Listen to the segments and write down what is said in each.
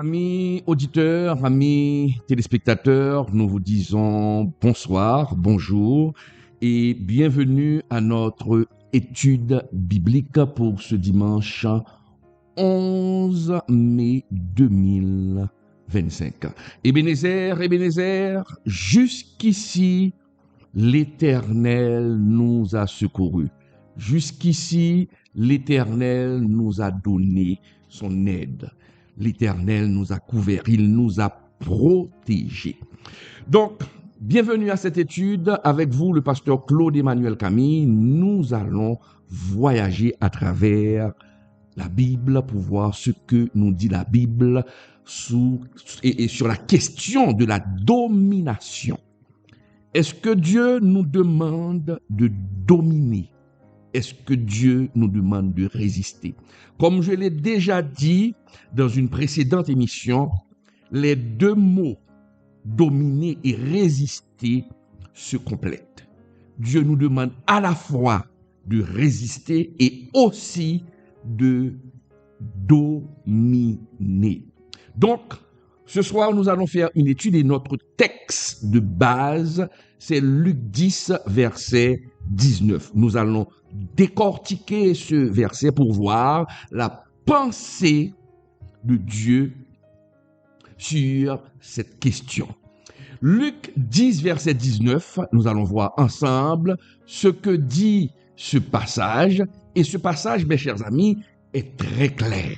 Amis auditeurs, amis téléspectateurs, nous vous disons bonsoir, bonjour et bienvenue à notre étude biblique pour ce dimanche 11 mai 2025. Ebenezer, jusqu'ici, l'Éternel nous a secourus. Jusqu'ici, l'Éternel nous a donné son aide. L'Éternel nous a couverts, il nous a protégés. Donc, bienvenue à cette étude. Avec vous, le pasteur Claude-Emmanuel Camille. Nous allons voyager à travers la Bible pour voir ce que nous dit la Bible et sur la question de la domination. Est-ce que Dieu nous demande de dominer? Est-ce que Dieu nous demande de résister? Comme je l'ai déjà dit dans une précédente émission, les deux mots dominer et résister se complètent. Dieu nous demande à la fois de résister et aussi de dominer. Donc, ce soir, nous allons faire une étude et notre texte de base, c'est Luc 10, verset 19. Nous allons décortiquer ce verset pour voir la pensée de Dieu sur cette question. Luc 10, verset 19, nous allons voir ensemble ce que dit ce passage. Et ce passage, mes chers amis, est très clair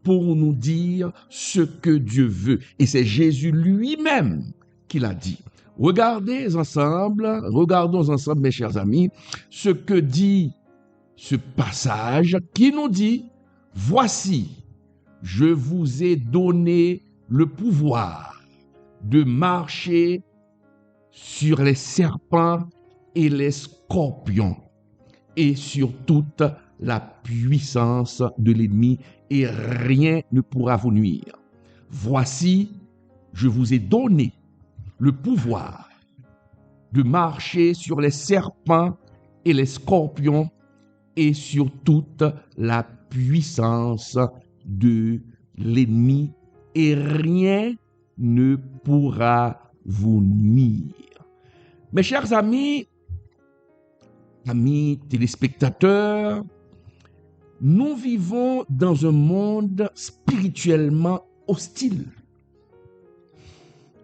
pour nous dire ce que Dieu veut. Et c'est Jésus lui-même qui l'a dit. Regardons ensemble, mes chers amis, ce que dit ce passage qui nous dit, voici, je vous ai donné le pouvoir de marcher sur les serpents et les scorpions et sur toute la puissance de l'ennemi et rien ne pourra vous nuire. Voici, je vous ai donné le pouvoir de marcher sur les serpents et les scorpions et sur toute la puissance de l'ennemi et rien ne pourra vous nuire. Mes chers amis téléspectateurs, nous vivons dans un monde spirituellement hostile.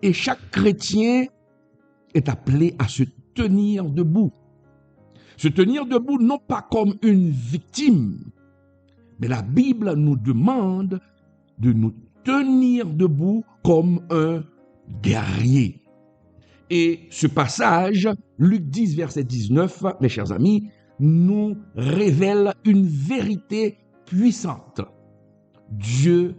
Et chaque chrétien est appelé à se tenir debout. Se tenir debout non pas comme une victime, mais la Bible nous demande de nous tenir debout comme un guerrier. Et ce passage, Luc 10, verset 19, mes chers amis, nous révèle une vérité puissante. Dieu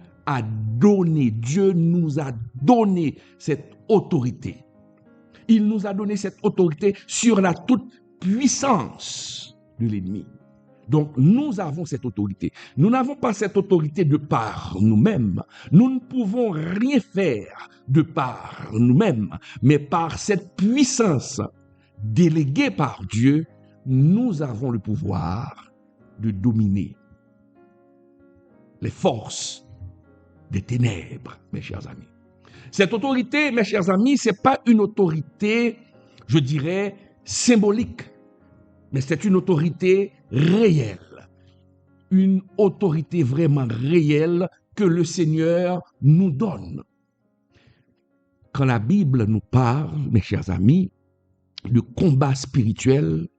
nous a donné cette autorité. Il nous a donné cette autorité sur la toute puissance de l'ennemi. Donc, nous avons cette autorité. Nous n'avons pas cette autorité de par nous-mêmes. Nous ne pouvons rien faire de par nous-mêmes, mais par cette puissance déléguée par Dieu, nous avons le pouvoir de dominer les forces des ténèbres, mes chers amis. Cette autorité, mes chers amis, ce n'est pas une autorité, je dirais, symbolique, mais c'est une autorité réelle, une autorité vraiment réelle que le Seigneur nous donne. Quand la Bible nous parle, mes chers amis, de combat spirituel,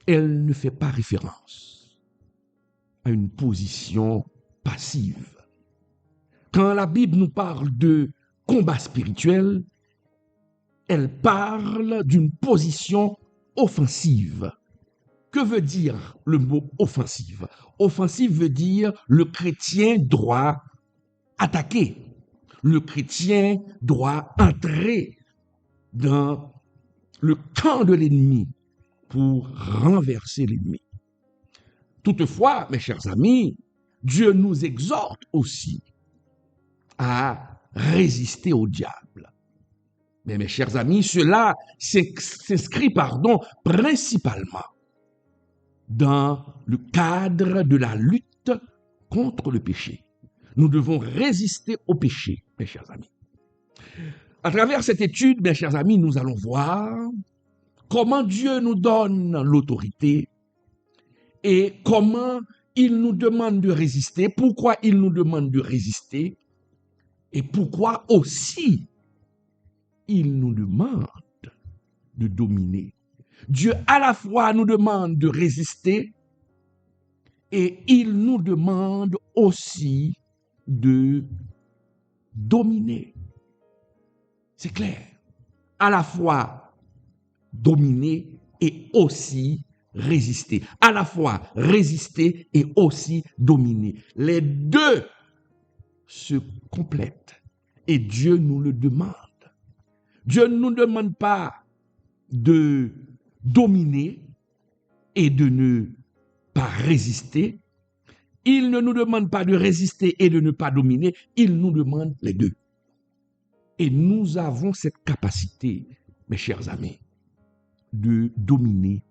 elle ne fait pas référence à une position passive. Quand la Bible nous parle de combat spirituel, elle parle d'une position offensive. Que veut dire le mot offensive? Offensive veut dire le chrétien doit attaquer. Le chrétien doit entrer dans le camp de l'ennemi pour renverser l'ennemi. Toutefois, mes chers amis, Dieu nous exhorte aussi à résister au diable. Mais mes chers amis, cela s'inscrit principalement dans le cadre de la lutte contre le péché. Nous devons résister au péché, mes chers amis. À travers cette étude, mes chers amis, nous allons voir comment Dieu nous donne l'autorité et comment il nous demande de résister, pourquoi il nous demande de résister et pourquoi aussi il nous demande de dominer. Dieu à la fois nous demande de résister et il nous demande aussi de dominer. C'est clair. À la fois dominer et aussi résister. À la fois résister et aussi dominer. Les deux se complètent et Dieu nous le demande. Dieu ne nous demande pas de dominer et de ne pas résister. Il ne nous demande pas de résister et de ne pas dominer. Il nous demande les deux. Et nous avons cette capacité, mes chers amis, de dominer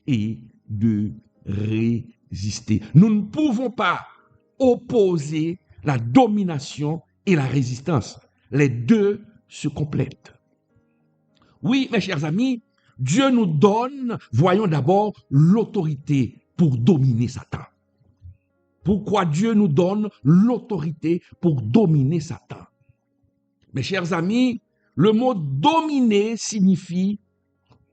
et de résister. Nous ne pouvons pas opposer la domination et la résistance. Les deux se complètent. Oui, mes chers amis, Dieu nous donne, voyons d'abord, l'autorité pour dominer Satan. Pourquoi Dieu nous donne l'autorité pour dominer Satan? Mes chers amis, le mot dominer signifie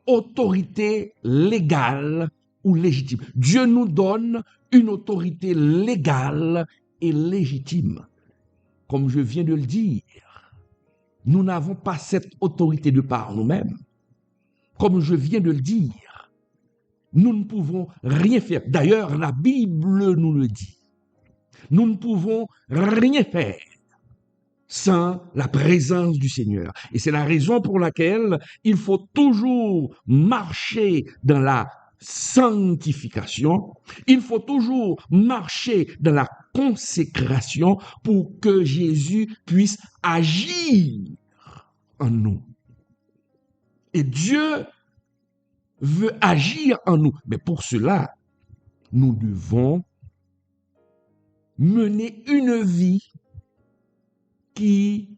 autorité légale ou légitime. Dieu nous donne une autorité légale et légitime. Comme je viens de le dire, nous n'avons pas cette autorité de par nous-mêmes. Comme je viens de le dire, nous ne pouvons rien faire. D'ailleurs, la Bible nous le dit. Nous ne pouvons rien faire sans la présence du Seigneur. Et c'est la raison pour laquelle il faut toujours marcher dans la sanctification. Il faut toujours marcher dans la consécration pour que Jésus puisse agir en nous. Et Dieu veut agir en nous. Mais pour cela, nous devons mener une vie qui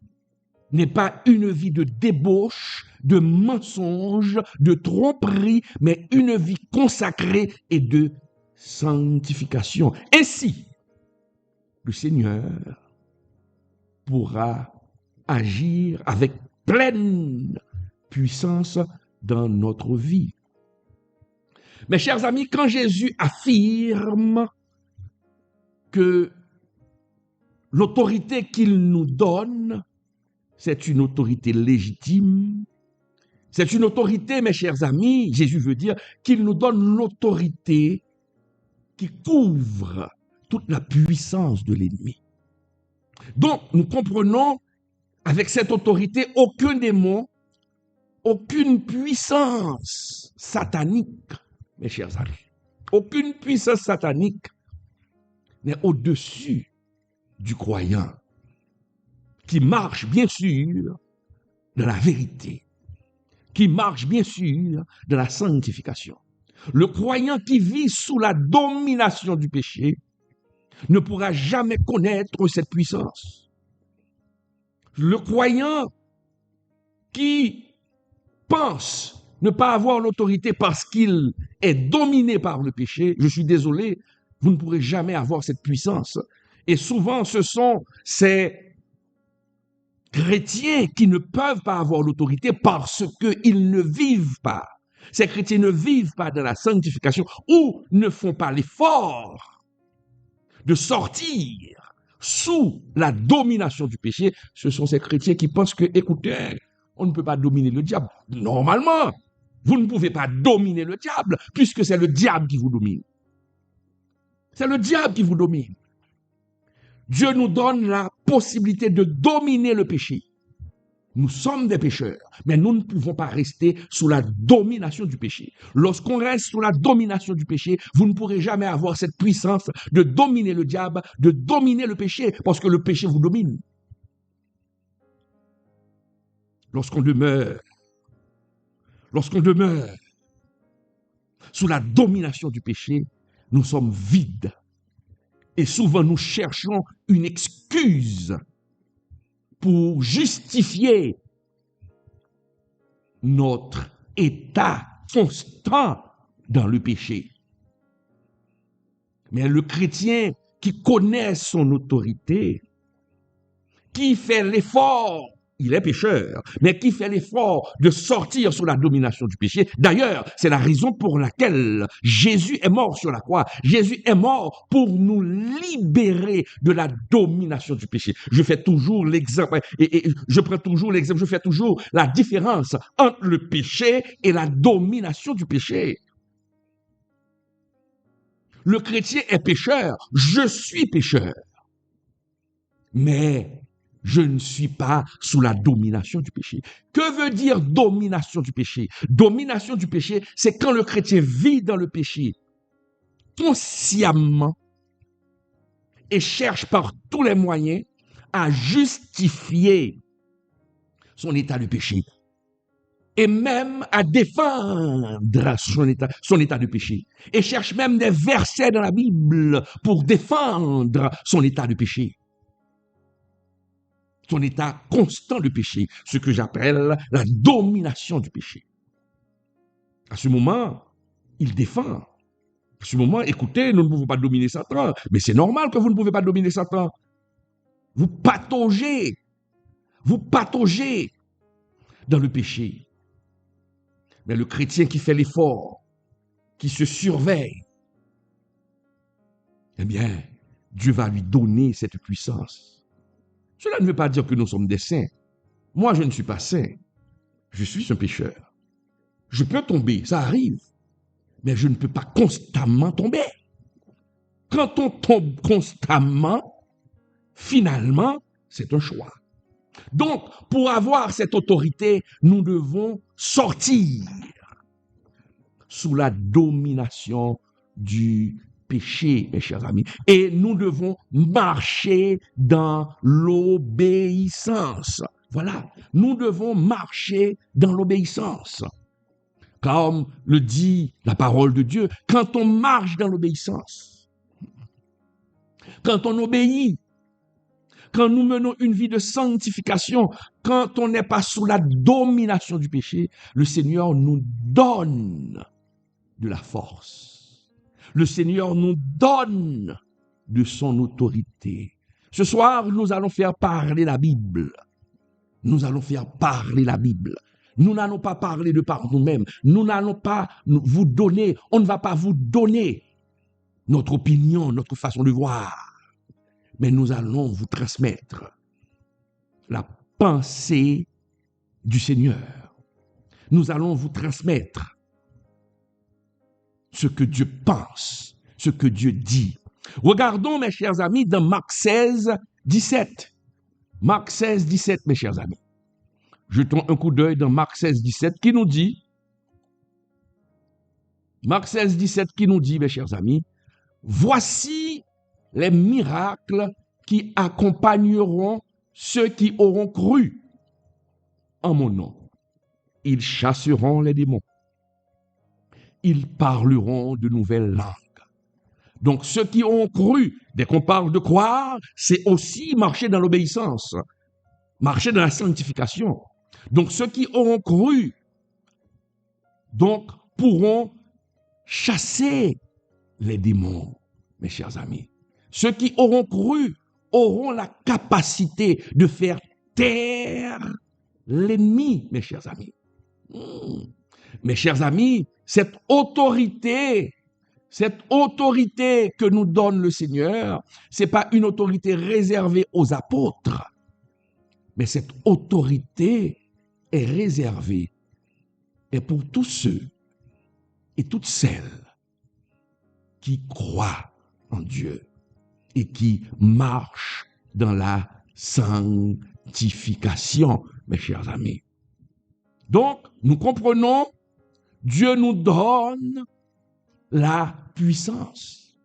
n'est pas une vie de débauche, de mensonge, de tromperie, mais une vie consacrée et de sanctification. Ainsi, le Seigneur pourra agir avec pleine puissance dans notre vie. Mes chers amis, quand Jésus affirme que l'autorité qu'il nous donne, c'est une autorité légitime. C'est une autorité, mes chers amis, Jésus veut dire qu'il nous donne l'autorité qui couvre toute la puissance de l'ennemi. Donc, nous comprenons, avec cette autorité, aucun démon, aucune puissance satanique, mes chers amis, aucune puissance satanique n'est au-dessus du croyant, qui marche bien sûr dans la vérité, qui marche bien sûr dans la sanctification. Le croyant qui vit sous la domination du péché ne pourra jamais connaître cette puissance. Le croyant qui pense ne pas avoir l'autorité parce qu'il est dominé par le péché, je suis désolé, vous ne pourrez jamais avoir cette puissance. Et souvent, ce sont ces chrétiens qui ne peuvent pas avoir l'autorité parce qu'ils ne vivent pas. Ces chrétiens ne vivent pas dans la sanctification ou ne font pas l'effort de sortir sous la domination du péché. Ce sont ces chrétiens qui pensent que, écoutez, on ne peut pas dominer le diable. Normalement, vous ne pouvez pas dominer le diable puisque c'est le diable qui vous domine. C'est le diable qui vous domine. Dieu nous donne la possibilité de dominer le péché. Nous sommes des pécheurs, mais nous ne pouvons pas rester sous la domination du péché. Lorsqu'on reste sous la domination du péché, vous ne pourrez jamais avoir cette puissance de dominer le diable, de dominer le péché, parce que le péché vous domine. Lorsqu'on demeure sous la domination du péché, nous sommes vides Et souvent, nous cherchons une excuse pour justifier notre état constant dans le péché. Mais le chrétien qui connaît son autorité, qui fait l'effort, il est pécheur, mais qui fait l'effort de sortir sous la domination du péché. D'ailleurs, c'est la raison pour laquelle Jésus est mort sur la croix. Jésus est mort pour nous libérer de la domination du péché. Je fais toujours l'exemple, et je prends toujours l'exemple, je fais toujours la différence entre le péché et la domination du péché. Le chrétien est pécheur, je suis pécheur. Mais je ne suis pas sous la domination du péché. Que veut dire domination du péché? Domination du péché, c'est quand le chrétien vit dans le péché consciemment et cherche par tous les moyens à justifier son état de péché et même à défendre son état de péché et cherche même des versets dans la Bible pour défendre son état de péché. Son état constant de péché, ce que j'appelle la domination du péché. À ce moment, il défend. À ce moment, écoutez, nous ne pouvons pas dominer Satan, mais c'est normal que vous ne pouvez pas dominer Satan. Vous pataugez dans le péché. Mais le chrétien qui fait l'effort, qui se surveille, eh bien, Dieu va lui donner cette puissance. Cela ne veut pas dire que nous sommes des saints. Moi, je ne suis pas saint. Je suis un pécheur. Je peux tomber, ça arrive. Mais je ne peux pas constamment tomber. Quand on tombe constamment, finalement, c'est un choix. Donc, pour avoir cette autorité, nous devons sortir sous la domination du péché, mes chers amis. Et nous devons marcher dans l'obéissance. Voilà, nous devons marcher dans l'obéissance. Comme le dit la parole de Dieu, quand on marche dans l'obéissance, quand on obéit, quand nous menons une vie de sanctification, quand on n'est pas sous la domination du péché, le Seigneur nous donne de la force. Le Seigneur nous donne de son autorité. Ce soir, nous allons faire parler la Bible. Nous allons faire parler la Bible. Nous n'allons pas parler de par nous-mêmes. Nous n'allons pas vous donner, on ne va pas vous donner notre opinion, notre façon de voir. Mais nous allons vous transmettre la pensée du Seigneur. Nous allons vous transmettre ce que Dieu pense, ce que Dieu dit. Regardons, mes chers amis, dans Marc 16, 17. Marc 16, 17, mes chers amis. Jetons un coup d'œil dans Marc 16, 17, qui nous dit, Marc 16, 17, qui nous dit, mes chers amis, voici les miracles qui accompagneront ceux qui auront cru en mon nom. Ils chasseront les démons. Ils parleront de nouvelles langues. Donc, ceux qui ont cru, dès qu'on parle de croire, c'est aussi marcher dans l'obéissance, marcher dans la sanctification. Donc, ceux qui auront cru, donc, pourront chasser les démons, mes chers amis. Ceux qui auront cru auront la capacité de faire taire l'ennemi, mes chers amis. Mes chers amis, cette autorité que nous donne le Seigneur, c'est pas une autorité réservée aux apôtres, mais cette autorité est réservée et pour tous ceux et toutes celles qui croient en Dieu et qui marchent dans la sanctification, mes chers amis. Donc, nous comprenons, Dieu nous donne la puissance.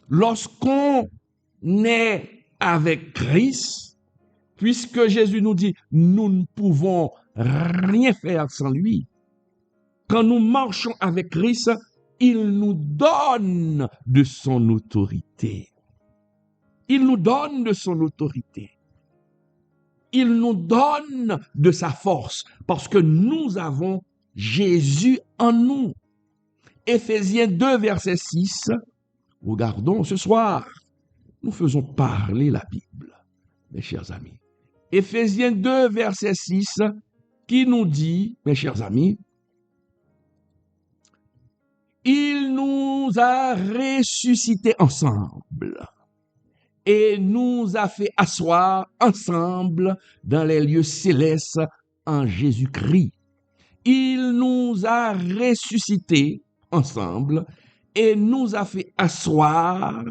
Lorsqu'on est avec Christ, puisque Jésus nous dit, nous ne pouvons rien faire sans lui. Quand nous marchons avec Christ, il nous donne de son autorité. Il nous donne de son autorité. Il nous donne de sa force parce que nous avons Jésus en nous. Éphésiens 2, verset 6. Regardons ce soir. Nous faisons parler la Bible, mes chers amis. Éphésiens 2, verset 6, qui nous dit, mes chers amis, il nous a ressuscités ensemble et nous a fait asseoir ensemble dans les lieux célestes en Jésus-Christ. Il nous a ressuscités ensemble et nous a fait asseoir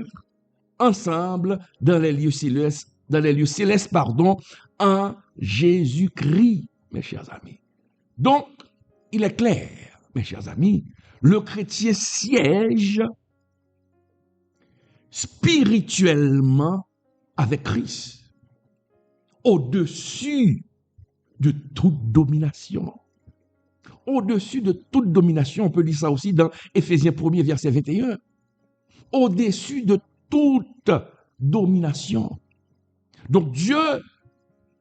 ensemble dans les lieux célestes, en Jésus-Christ, mes chers amis. Donc, il est clair, mes chers amis, le chrétien siège spirituellement avec Christ, au-dessus de toute domination. Au-dessus de toute domination, on peut lire ça aussi dans Éphésiens 1, verset 21. Au-dessus de toute domination. Donc Dieu,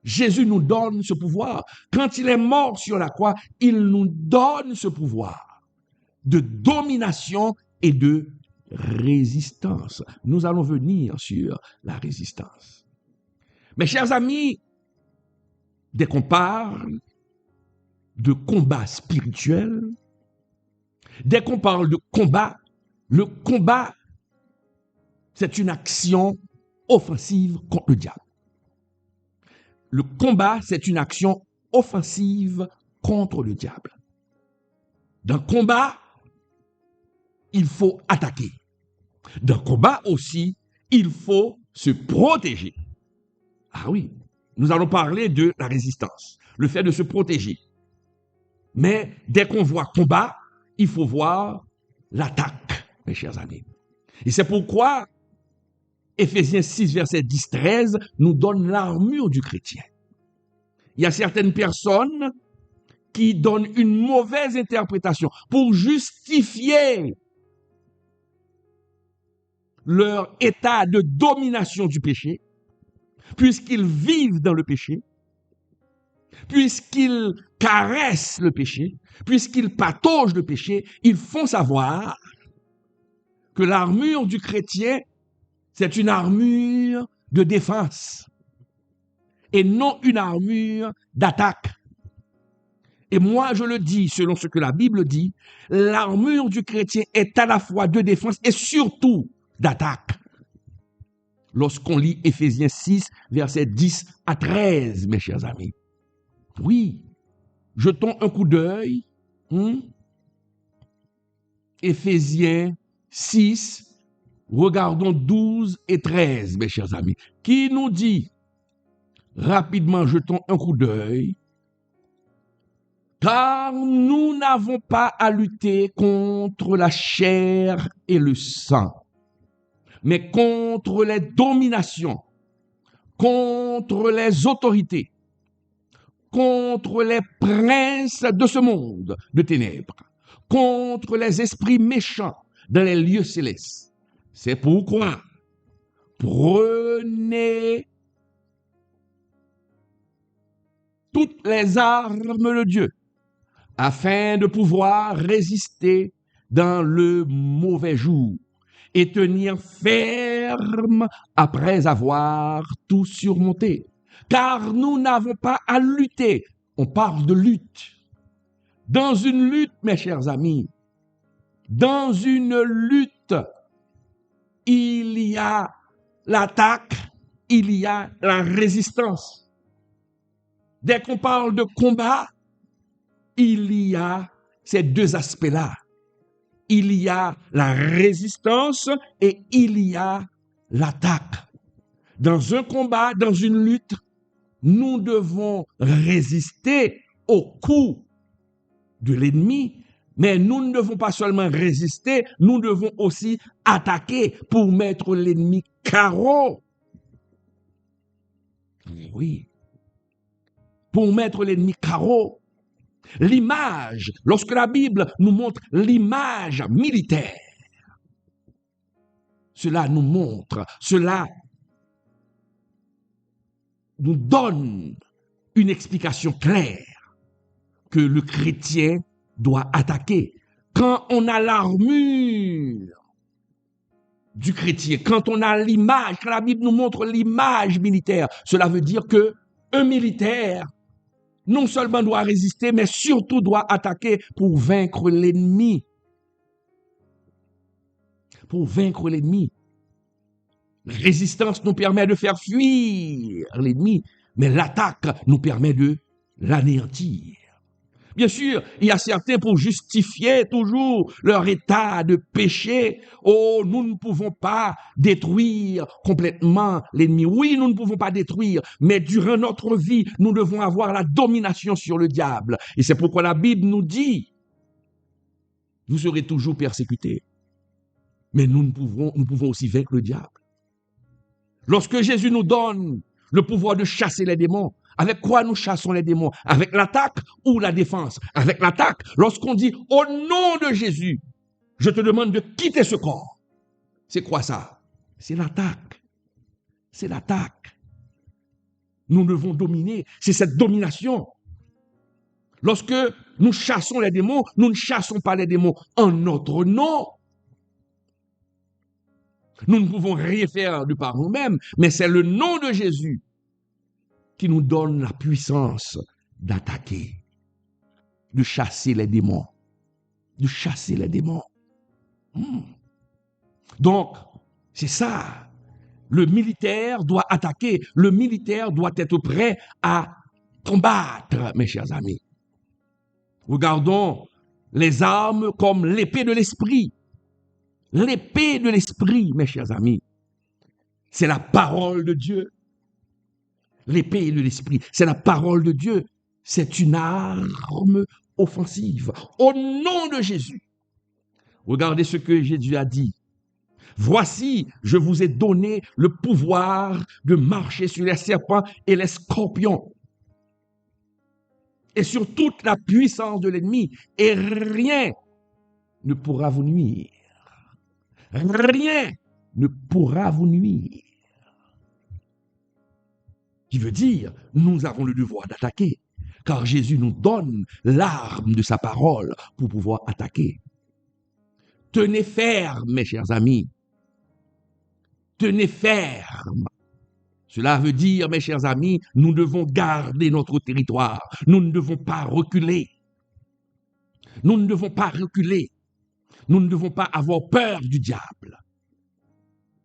Jésus nous donne ce pouvoir. Quand il est mort sur la croix, il nous donne ce pouvoir de domination et de résistance. Nous allons venir sur la résistance. Mes chers amis, dès qu'on parle de combat spirituel, dès qu'on parle de combat, le combat, c'est une action offensive contre le diable. Le combat, c'est une action offensive contre le diable. Dans le combat, il faut attaquer. Dans le combat aussi, il faut se protéger. Ah oui, nous allons parler de la résistance, le fait de se protéger. Mais dès qu'on voit combat, il faut voir l'attaque, mes chers amis. Et c'est pourquoi Éphésiens 6, verset 10-13 nous donne l'armure du chrétien. Il y a certaines personnes qui donnent une mauvaise interprétation pour justifier leur état de domination du péché, puisqu'ils vivent dans le péché, puisqu'ils caressent le péché, puisqu'ils pataugent le péché, ils font savoir que l'armure du chrétien, c'est une armure de défense et non une armure d'attaque. Et moi, je le dis, selon ce que la Bible dit, l'armure du chrétien est à la fois de défense et surtout d'attaque. Lorsqu'on lit Éphésiens 6, versets 10-13, mes chers amis. Oui, jetons un coup d'œil. Éphésiens 6, regardons 12 et 13, mes chers amis. Qui nous dit, rapidement, jetons un coup d'œil, car nous n'avons pas à lutter contre la chair et le sang, mais contre les dominations, contre les autorités, contre les princes de ce monde de ténèbres, contre les esprits méchants dans les lieux célestes. C'est pourquoi prenez toutes les armes de Dieu afin de pouvoir résister dans le mauvais jour et tenir ferme après avoir tout surmonté. Car nous n'avons pas à lutter. On parle de lutte. Dans une lutte, mes chers amis, dans une lutte, il y a l'attaque, il y a la résistance. Dès qu'on parle de combat, il y a ces deux aspects-là. Il y a la résistance et il y a l'attaque. Dans un combat, dans une lutte, nous devons résister aux coups de l'ennemi, mais nous ne devons pas seulement résister, nous devons aussi attaquer pour mettre l'ennemi KO. Oui. Pour mettre l'ennemi KO. L'image, lorsque la Bible nous montre l'image militaire, cela nous montre, cela nous donne une explication claire que le chrétien doit attaquer. Quand on a l'armure du chrétien, quand on a l'image, quand la Bible nous montre l'image militaire, cela veut dire que un militaire non seulement doit résister, mais surtout doit attaquer pour vaincre l'ennemi. Pour vaincre l'ennemi. La résistance nous permet de faire fuir l'ennemi, mais l'attaque nous permet de l'anéantir. Bien sûr, il y a certains pour justifier toujours leur état de péché. Oh, nous ne pouvons pas détruire complètement l'ennemi. Oui, nous ne pouvons pas détruire, mais durant notre vie, nous devons avoir la domination sur le diable. Et c'est pourquoi la Bible nous dit, vous serez toujours persécutés. Mais nous pouvons aussi vaincre le diable. Lorsque Jésus nous donne le pouvoir de chasser les démons, avec quoi nous chassons les démons? Avec l'attaque ou la défense? Avec l'attaque. Lorsqu'on dit « Au nom de Jésus, je te demande de quitter ce corps », c'est quoi ça? C'est l'attaque. C'est l'attaque. Nous devons dominer. C'est cette domination. Lorsque nous chassons les démons, nous ne chassons pas les démons en notre nom. Nous ne pouvons rien faire de par nous-mêmes, mais c'est le nom de Jésus qui nous donne la puissance d'attaquer, de chasser les démons, de chasser les démons. Donc, c'est ça. Le militaire doit attaquer, le militaire doit être prêt à combattre, mes chers amis. Regardons les armes comme l'épée de l'esprit. L'épée de l'esprit, mes chers amis, c'est la parole de Dieu. L'épée de l'esprit, c'est la parole de Dieu. C'est une arme offensive. Au nom de Jésus. Regardez ce que Jésus a dit. Voici, je vous ai donné le pouvoir de marcher sur les serpents et les scorpions et sur toute la puissance de l'ennemi, et rien ne pourra vous nuire. Rien ne pourra vous nuire. Qui veut dire, nous avons le devoir d'attaquer, car Jésus nous donne l'arme de sa parole pour pouvoir attaquer. Tenez ferme, mes chers amis. Tenez ferme. Cela veut dire, mes chers amis, nous devons garder notre territoire. Nous ne devons pas reculer. Nous ne devons pas reculer. Nous ne devons pas avoir peur du diable.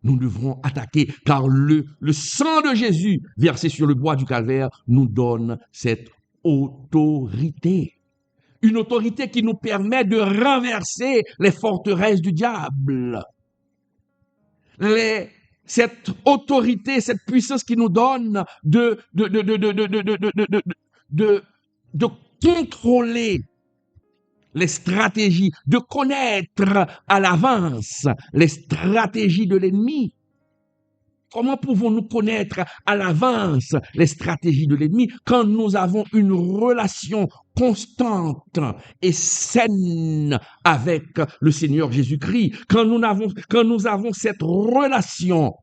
Nous devrons attaquer, car le sang de Jésus versé sur le bois du calvaire nous donne cette autorité. Une autorité qui nous permet de renverser les forteresses du diable. Cette autorité, cette puissance qui nous donne de contrôler les stratégies, de connaître à l'avance les stratégies de l'ennemi. Comment pouvons-nous connaître à l'avance les stratégies de l'ennemi quand nous avons une relation constante et saine avec le Seigneur Jésus-Christ? Quand nous avons cette relation,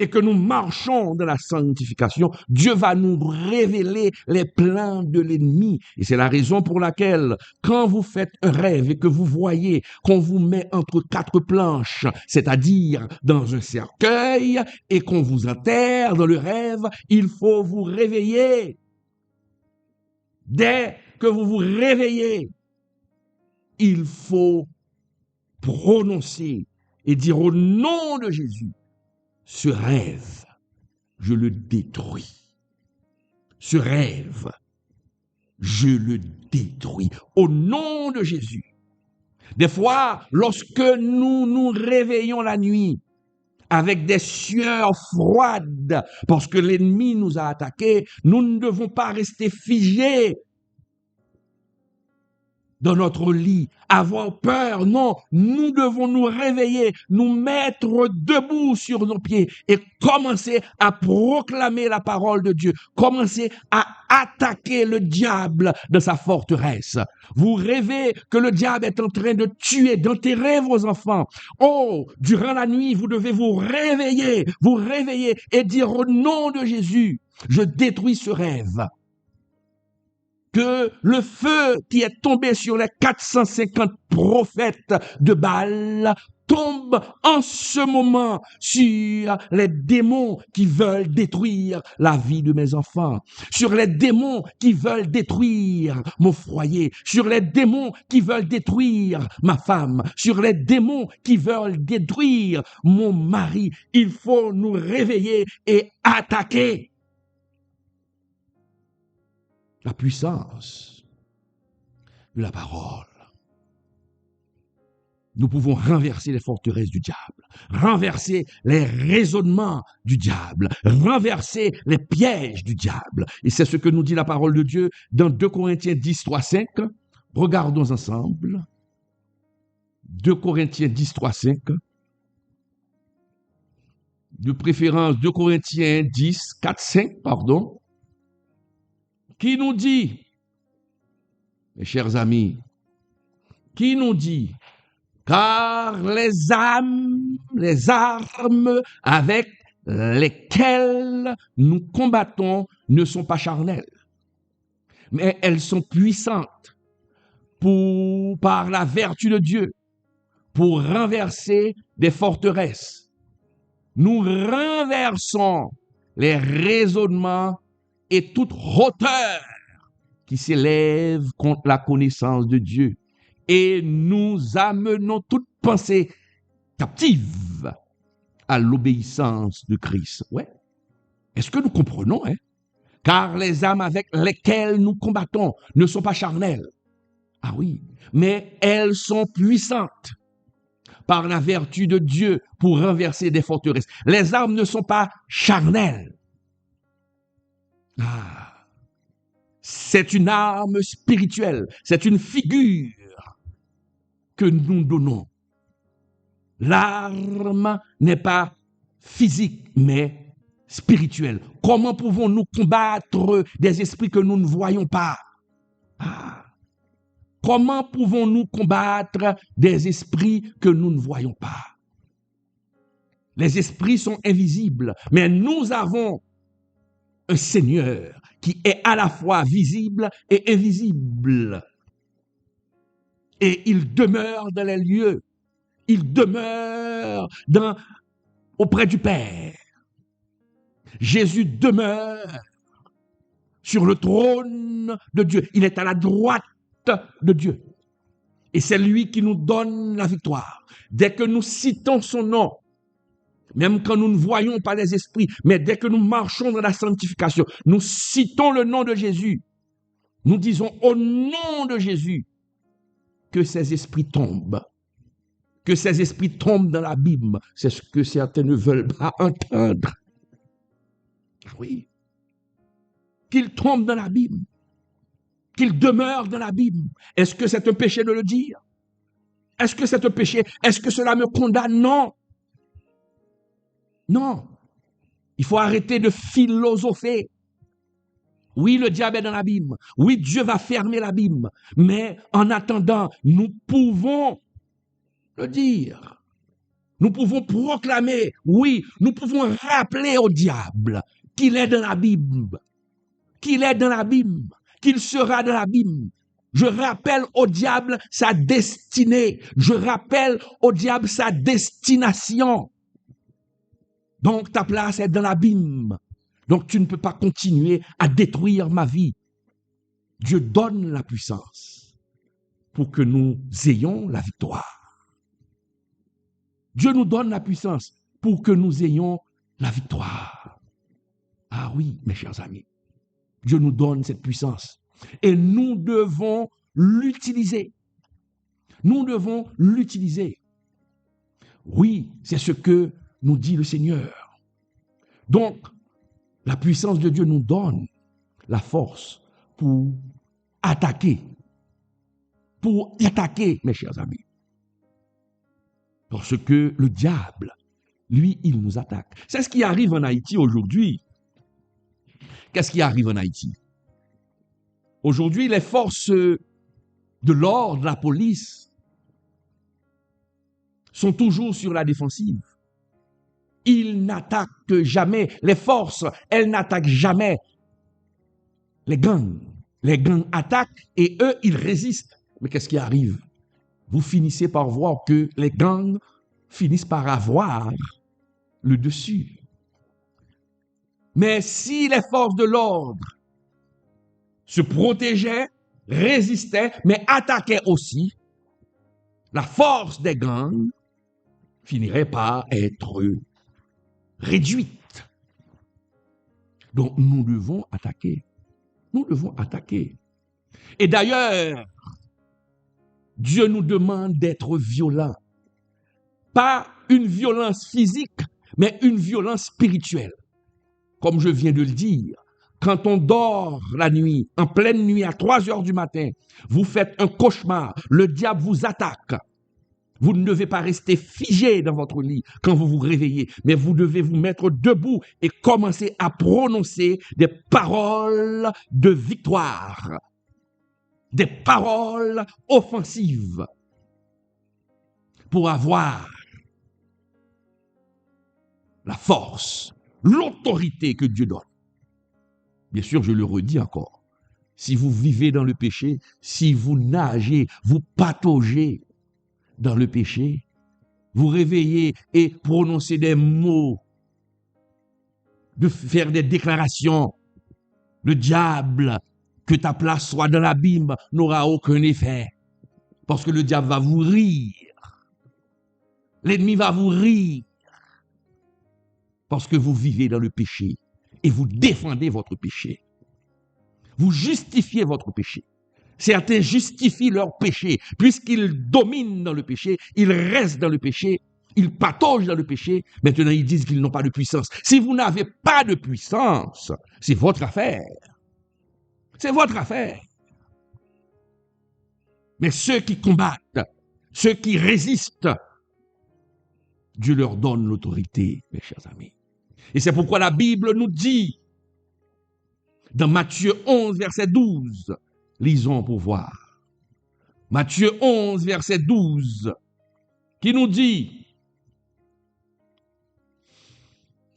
et que nous marchons dans la sanctification, Dieu va nous révéler les plans de l'ennemi. Et c'est la raison pour laquelle, quand vous faites un rêve et que vous voyez qu'on vous met entre quatre planches, c'est-à-dire dans un cercueil, et qu'on vous enterre dans le rêve, il faut vous réveiller. Dès que vous vous réveillez, il faut prononcer et dire au nom de Jésus, ce rêve, je le détruis. Ce rêve, je le détruis. Au nom de Jésus. Des fois, lorsque nous nous réveillons la nuit avec des sueurs froides parce que l'ennemi nous a attaqués, nous ne devons pas rester figés dans notre lit, avoir peur. Non, nous devons nous réveiller, nous mettre debout sur nos pieds et commencer à proclamer la parole de Dieu, commencer à attaquer le diable de sa forteresse. Vous rêvez que le diable est en train de tuer, d'enterrer vos enfants. Oh, durant la nuit, vous devez vous réveiller et dire au nom de Jésus, je détruis ce rêve. Que le feu qui est tombé sur les 450 prophètes de Baal tombe en ce moment sur les démons qui veulent détruire la vie de mes enfants, sur les démons qui veulent détruire mon foyer, sur les démons qui veulent détruire ma femme, sur les démons qui veulent détruire mon mari. Il faut nous réveiller et attaquer. La puissance de la parole. Nous pouvons renverser les forteresses du diable, renverser les raisonnements du diable, renverser les pièges du diable. Et c'est ce que nous dit la parole de Dieu dans 2 Corinthiens 10, 3, 5. Regardons ensemble. 2 Corinthiens 10, 3, 5. De préférence 2 Corinthiens 10, 4, 5, pardon. Qui nous dit, mes chers amis, qui nous dit, car les armes avec lesquelles nous combattons ne sont pas charnelles, mais elles sont puissantes par la vertu de Dieu, pour renverser des forteresses. Nous renversons les raisonnements et toute hauteur qui s'élève contre la connaissance de Dieu. Et nous amenons toute pensée captive à l'obéissance de Christ. Ouais. Est-ce que nous comprenons, hein? Car les armes avec lesquelles nous combattons ne sont pas charnelles. Ah oui, mais elles sont puissantes par la vertu de Dieu pour renverser des forteresses. Les armes ne sont pas charnelles. Ah, c'est une arme spirituelle, c'est une figure que nous donnons. L'arme n'est pas physique, mais spirituelle. Comment pouvons-nous combattre des esprits que nous ne voyons pas? Ah, comment pouvons-nous combattre des esprits que nous ne voyons pas? Les esprits sont invisibles, mais nous avons un Seigneur qui est à la fois visible et invisible. Et il demeure dans les lieux. Il demeure auprès du Père. Jésus demeure sur le trône de Dieu. Il est à la droite de Dieu. Et c'est lui qui nous donne la victoire. Dès que nous citons son nom, même quand nous ne voyons pas les esprits, mais dès que nous marchons dans la sanctification, nous citons le nom de Jésus. Nous disons au nom de Jésus que ces esprits tombent. Que ces esprits tombent dans l'abîme. C'est ce que certains ne veulent pas entendre. Oui. Qu'ils tombent dans l'abîme. Qu'ils demeurent dans l'abîme. Est-ce que c'est un péché de le dire? Est-ce que c'est un péché? Est-ce que cela me condamne? Non. Non. Il faut arrêter de philosopher. Oui, le diable est dans l'abîme. Oui, Dieu va fermer l'abîme. Mais en attendant, nous pouvons le dire. Nous pouvons proclamer. Oui, nous pouvons rappeler au diable qu'il est dans l'abîme. Qu'il est dans l'abîme. Qu'il sera dans l'abîme. Je rappelle au diable sa destinée. Je rappelle au diable sa destination. Donc ta place est dans l'abîme. Donc tu ne peux pas continuer à détruire ma vie. Dieu donne la puissance pour que nous ayons la victoire. Dieu nous donne la puissance pour que nous ayons la victoire. Ah oui, mes chers amis, Dieu nous donne cette puissance et nous devons l'utiliser. Nous devons l'utiliser. Oui, c'est ce que nous dit le Seigneur. Donc, la puissance de Dieu nous donne la force pour attaquer pour attaquer, mes chers amis. Parce que le diable, lui, il nous attaque. C'est ce qui arrive en Haïti aujourd'hui. Qu'est-ce qui arrive en Haïti? Aujourd'hui, les forces de l'ordre, la police, sont toujours sur la défensive. Ils n'attaquent jamais. Les forces, elles n'attaquent jamais les gangs. Les gangs attaquent et eux, ils résistent. Mais qu'est-ce qui arrive? Vous finissez par voir que les gangs finissent par avoir le dessus. Mais si les forces de l'ordre se protégeaient, résistaient, mais attaquaient aussi, la force des gangs finirait par être réduite. Donc nous devons attaquer. Nous devons attaquer. Et d'ailleurs, Dieu nous demande d'être violents. Pas une violence physique, mais une violence spirituelle. Comme je viens de le dire, quand on dort la nuit, en pleine nuit, à 3 heures du matin, vous faites un cauchemar, le diable vous attaque. Vous ne devez pas rester figé dans votre lit quand vous vous réveillez, mais vous devez vous mettre debout et commencer à prononcer des paroles de victoire, des paroles offensives pour avoir la force, l'autorité que Dieu donne. Bien sûr, je le redis encore, si vous vivez dans le péché, si vous nagez, vous pataugez dans le péché, vous réveillez et prononcez des mots, de faire des déclarations, le diable, que ta place soit dans l'abîme, n'aura aucun effet. Parce que le diable va vous rire. L'ennemi va vous rire. Parce que vous vivez dans le péché et vous défendez votre péché. Vous justifiez votre péché. Certains justifient leur péché. Puisqu'ils dominent dans le péché, ils restent dans le péché, ils pataugent dans le péché. Maintenant, ils disent qu'ils n'ont pas de puissance. Si vous n'avez pas de puissance, c'est votre affaire. C'est votre affaire. Mais ceux qui combattent, ceux qui résistent, Dieu leur donne l'autorité, mes chers amis. Et c'est pourquoi la Bible nous dit, dans Matthieu 11, verset 12, lisons pour voir. Matthieu 11, verset 12, qui nous dit,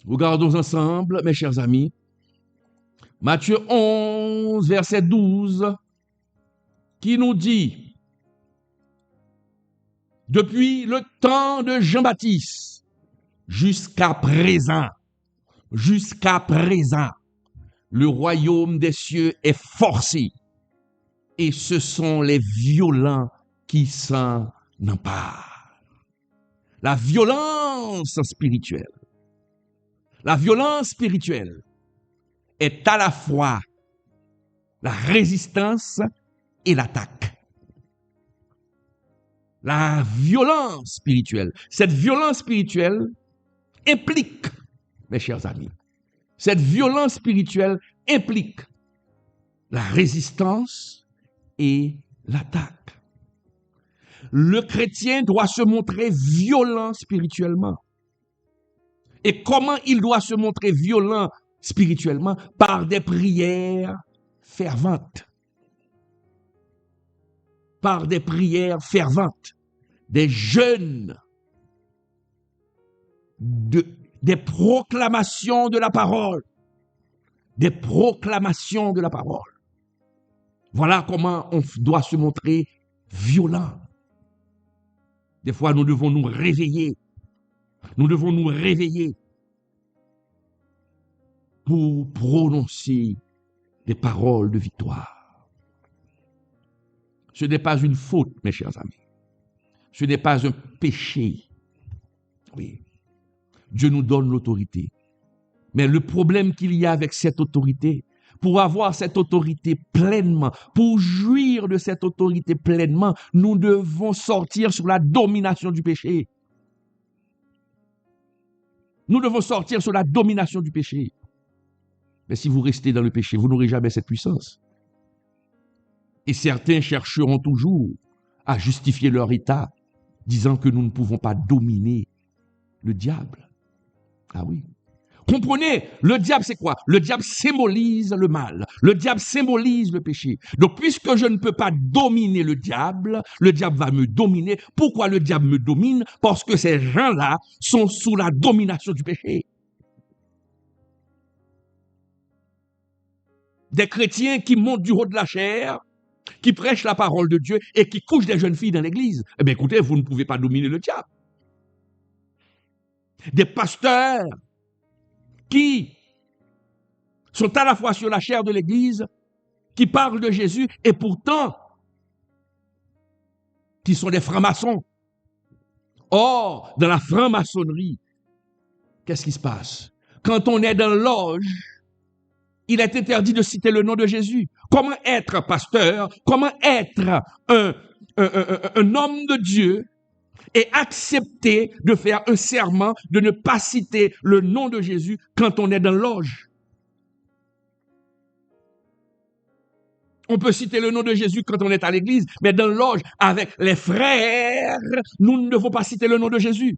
regardons ensemble, mes chers amis, Matthieu 11, verset 12, qui nous dit, depuis le temps de Jean-Baptiste jusqu'à présent, le royaume des cieux est forcé et ce sont les violents qui s'en emparent. La violence spirituelle. La violence spirituelle est à la fois la résistance et l'attaque. La violence spirituelle. Cette violence spirituelle implique, mes chers amis, cette violence spirituelle implique la résistance et l'attaque. Le chrétien doit se montrer violent spirituellement. Et comment il doit se montrer violent spirituellement? Par des prières ferventes. Par des prières ferventes, des jeûnes, des proclamations de la parole. Des proclamations de la parole. Voilà comment on doit se montrer violent. Des fois, nous devons nous réveiller. Nous devons nous réveiller pour prononcer des paroles de victoire. Ce n'est pas une faute, mes chers amis. Ce n'est pas un péché. Oui. Dieu nous donne l'autorité. Mais le problème qu'il y a avec cette autorité, pour avoir cette autorité pleinement, pour jouir de cette autorité pleinement, nous devons sortir sur la domination du péché. Nous devons sortir sur la domination du péché. Mais si vous restez dans le péché, vous n'aurez jamais cette puissance. Et certains chercheront toujours à justifier leur état, disant que nous ne pouvons pas dominer le diable. Ah oui. Comprenez, le diable c'est quoi? Le diable symbolise le mal. Le diable symbolise le péché. Donc puisque je ne peux pas dominer le diable va me dominer. Pourquoi le diable me domine? Parce que ces gens-là sont sous la domination du péché. Des chrétiens qui montent du haut de la chair, qui prêchent la parole de Dieu et qui couchent des jeunes filles dans l'église. Eh bien écoutez, vous ne pouvez pas dominer le diable. Des pasteurs qui sont à la fois sur la chair de l'Église, qui parlent de Jésus, et pourtant, qui sont des francs-maçons. Or, dans la franc-maçonnerie, qu'est-ce qui se passe? Quand on est dans l'auge, il est interdit de citer le nom de Jésus. Comment être pasteur, comment être un homme de Dieu et accepter de faire un serment de ne pas citer le nom de Jésus quand on est dans l'auge? On peut citer le nom de Jésus quand on est à l'église, mais dans l'auge, avec les frères, nous ne devons pas citer le nom de Jésus.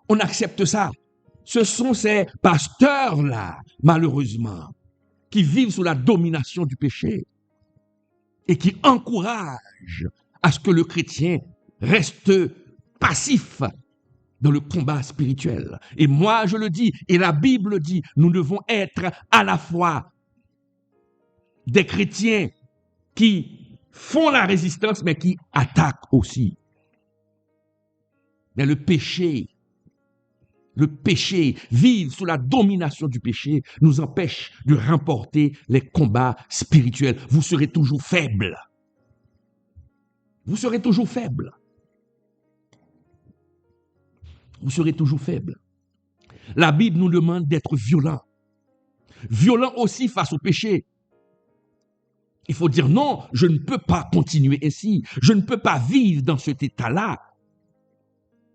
On accepte ça. Ce sont ces pasteurs-là, malheureusement, qui vivent sous la domination du péché et qui encouragent à ce que le chrétien reste passif dans le combat spirituel. Et moi, je le dis, et la Bible dit, nous devons être à la fois des chrétiens qui font la résistance, mais qui attaquent aussi. Mais le péché, vivre sous la domination du péché, nous empêche de remporter les combats spirituels. Vous serez toujours faible. Vous serez toujours faible. Vous serez toujours faible. La Bible nous demande d'être violents. Violents aussi face au péché. Il faut dire non, je ne peux pas continuer ainsi. Je ne peux pas vivre dans cet état-là.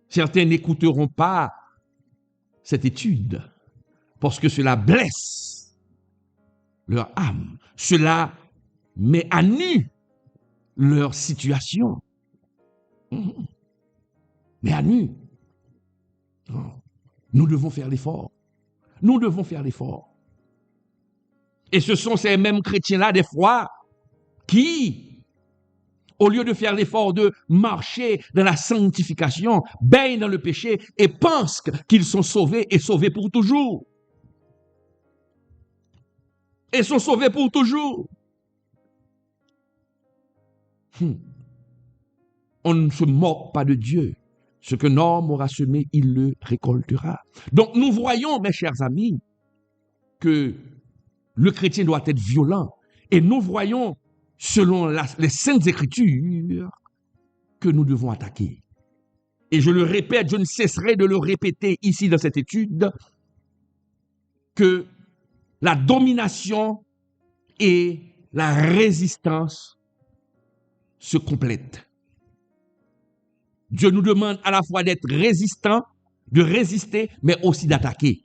Certains n'écouteront pas cette étude parce que cela blesse leur âme. Cela met à nu leur situation. Mais à nu. Nous devons faire l'effort. Nous devons faire l'effort. Et ce sont ces mêmes chrétiens-là, des fois, qui, au lieu de faire l'effort de marcher dans la sanctification, baignent dans le péché et pensent qu'ils sont sauvés et sauvés pour toujours. Et sont sauvés pour toujours. On ne se moque pas de Dieu. Ce que l'homme aura semé, il le récoltera. Donc nous voyons, mes chers amis, que le chrétien doit être violent. Et nous voyons, selon les Saintes Écritures, que nous devons attaquer. Et je le répète, je ne cesserai de le répéter ici dans cette étude, que la domination et la résistance se complètent. Dieu nous demande à la fois d'être résistant, de résister, mais aussi d'attaquer.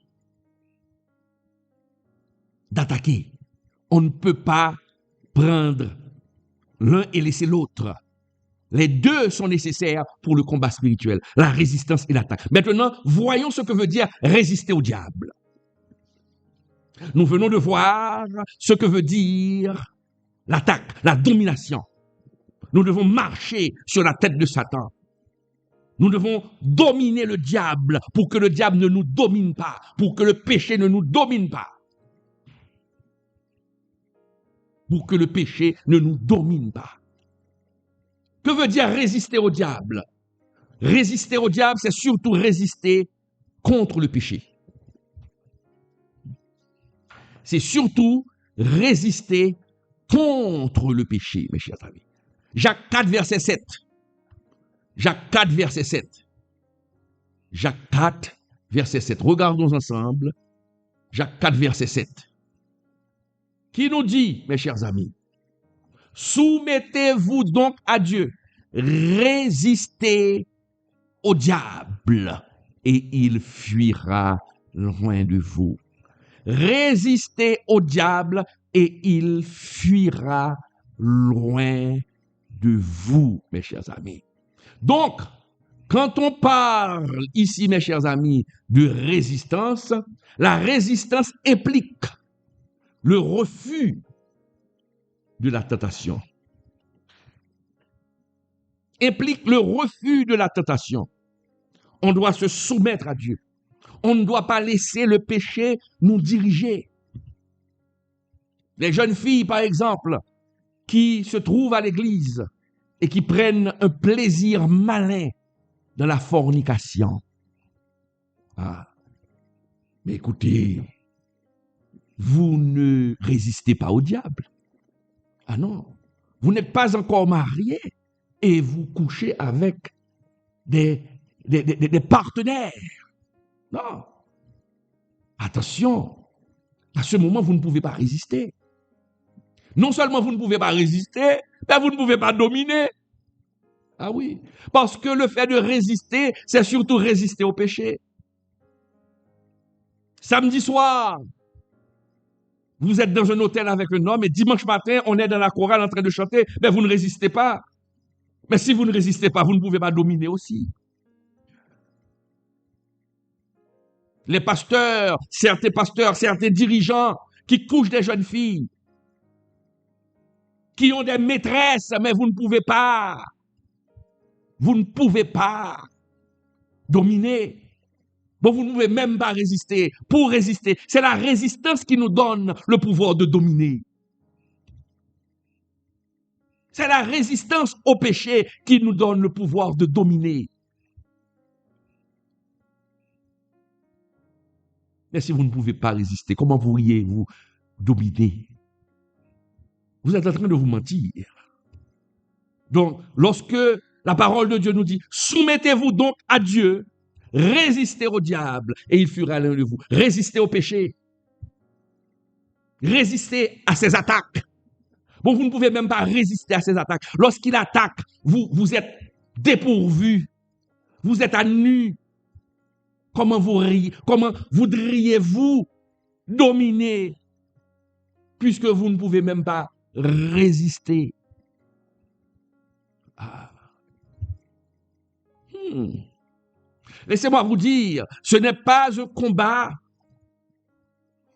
D'attaquer. On ne peut pas prendre l'un et laisser l'autre. Les deux sont nécessaires pour le combat spirituel, la résistance et l'attaque. Maintenant, voyons ce que veut dire résister au diable. Nous venons de voir ce que veut dire l'attaque, la domination. Nous devons marcher sur la tête de Satan. Nous devons dominer le diable pour que le diable ne nous domine pas, pour que le péché ne nous domine pas. Pour que le péché ne nous domine pas. Que veut dire résister au diable? Résister au diable, c'est surtout résister contre le péché. C'est surtout résister contre le péché, mes chers amis. Jacques 4, verset 7. Jacques 4, verset 7. Jacques 4, verset 7. Regardons ensemble. Jacques 4, verset 7. Qui nous dit, mes chers amis, soumettez-vous donc à Dieu, résistez au diable et il fuira loin de vous. Résistez au diable et il fuira loin de vous, mes chers amis. Donc, quand on parle ici, mes chers amis, de résistance, la résistance implique le refus de la tentation. Implique le refus de la tentation. On doit se soumettre à Dieu. On ne doit pas laisser le péché nous diriger. Les jeunes filles, par exemple, qui se trouvent à l'église et qui prennent un plaisir malin dans la fornication. Ah. Mais écoutez, vous ne résistez pas au diable. Ah non, vous n'êtes pas encore marié et vous couchez avec des partenaires. Non. Attention, à ce moment, vous ne pouvez pas résister. Non seulement vous ne pouvez pas résister, mais vous ne pouvez pas dominer. Ah oui, parce que le fait de résister, c'est surtout résister au péché. Samedi soir, vous êtes dans un hôtel avec un homme et dimanche matin, on est dans la chorale en train de chanter, mais vous ne résistez pas. Mais si vous ne résistez pas, vous ne pouvez pas dominer aussi. Les pasteurs, certains dirigeants qui couchent des jeunes filles, qui ont des maîtresses, mais vous ne pouvez pas. Vous ne pouvez pas dominer. Bon, vous ne pouvez même pas résister. Pour résister, c'est la résistance qui nous donne le pouvoir de dominer. C'est la résistance au péché qui nous donne le pouvoir de dominer. Mais si vous ne pouvez pas résister, comment pourriez-vous dominer? Vous êtes en train de vous mentir. Donc, lorsque la parole de Dieu nous dit, soumettez-vous donc à Dieu, résistez au diable et il fuira l'un de vous. Résistez au péché. Résistez à ses attaques. Bon, vous ne pouvez même pas résister à ses attaques. Lorsqu'il attaque, vous êtes dépourvu. Vous êtes à nu. Comment voudriez-vous dominer puisque vous ne pouvez même pas résister? Ah. Laissez-moi vous dire, ce n'est pas un combat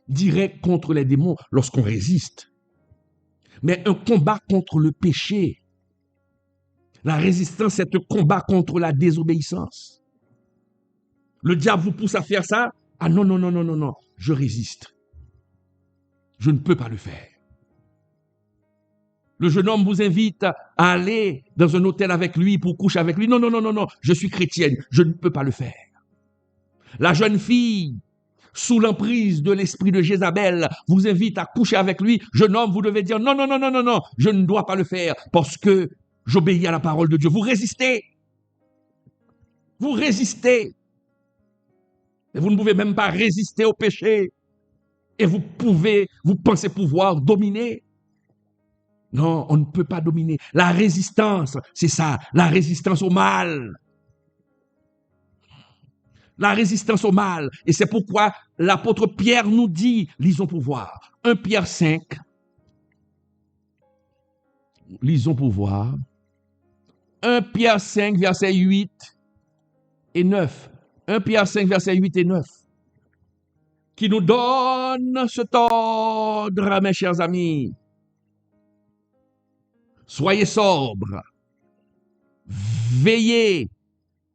direct contre les démons lorsqu'on résiste, mais un combat contre le péché. La résistance, c'est un combat contre la désobéissance. Le diable vous pousse à faire ça. Ah non, non, non, non, non, non, je résiste. Je ne peux pas le faire. Le jeune homme vous invite à aller dans un hôtel avec lui pour coucher avec lui. Non, non, non, non, non, je suis chrétienne, je ne peux pas le faire. La jeune fille, sous l'emprise de l'esprit de Jézabel, vous invite à coucher avec lui. Jeune homme, vous devez dire non, non, non, non, non, non, je ne dois pas le faire parce que j'obéis à la parole de Dieu. Vous résistez. Vous résistez. Mais vous ne pouvez même pas résister au péché. Et vous pensez pouvoir dominer. Non, on ne peut pas dominer. La résistance, c'est ça, la résistance au mal. La résistance au mal. Et c'est pourquoi l'apôtre Pierre nous dit, lisons pour voir, 1 Pierre 5, lisons pour voir, 1 Pierre 5, versets 8 et 9. 1 Pierre 5, versets 8 et 9. Qui nous donne cet ordre, mes chers amis. Soyez sobres, veillez,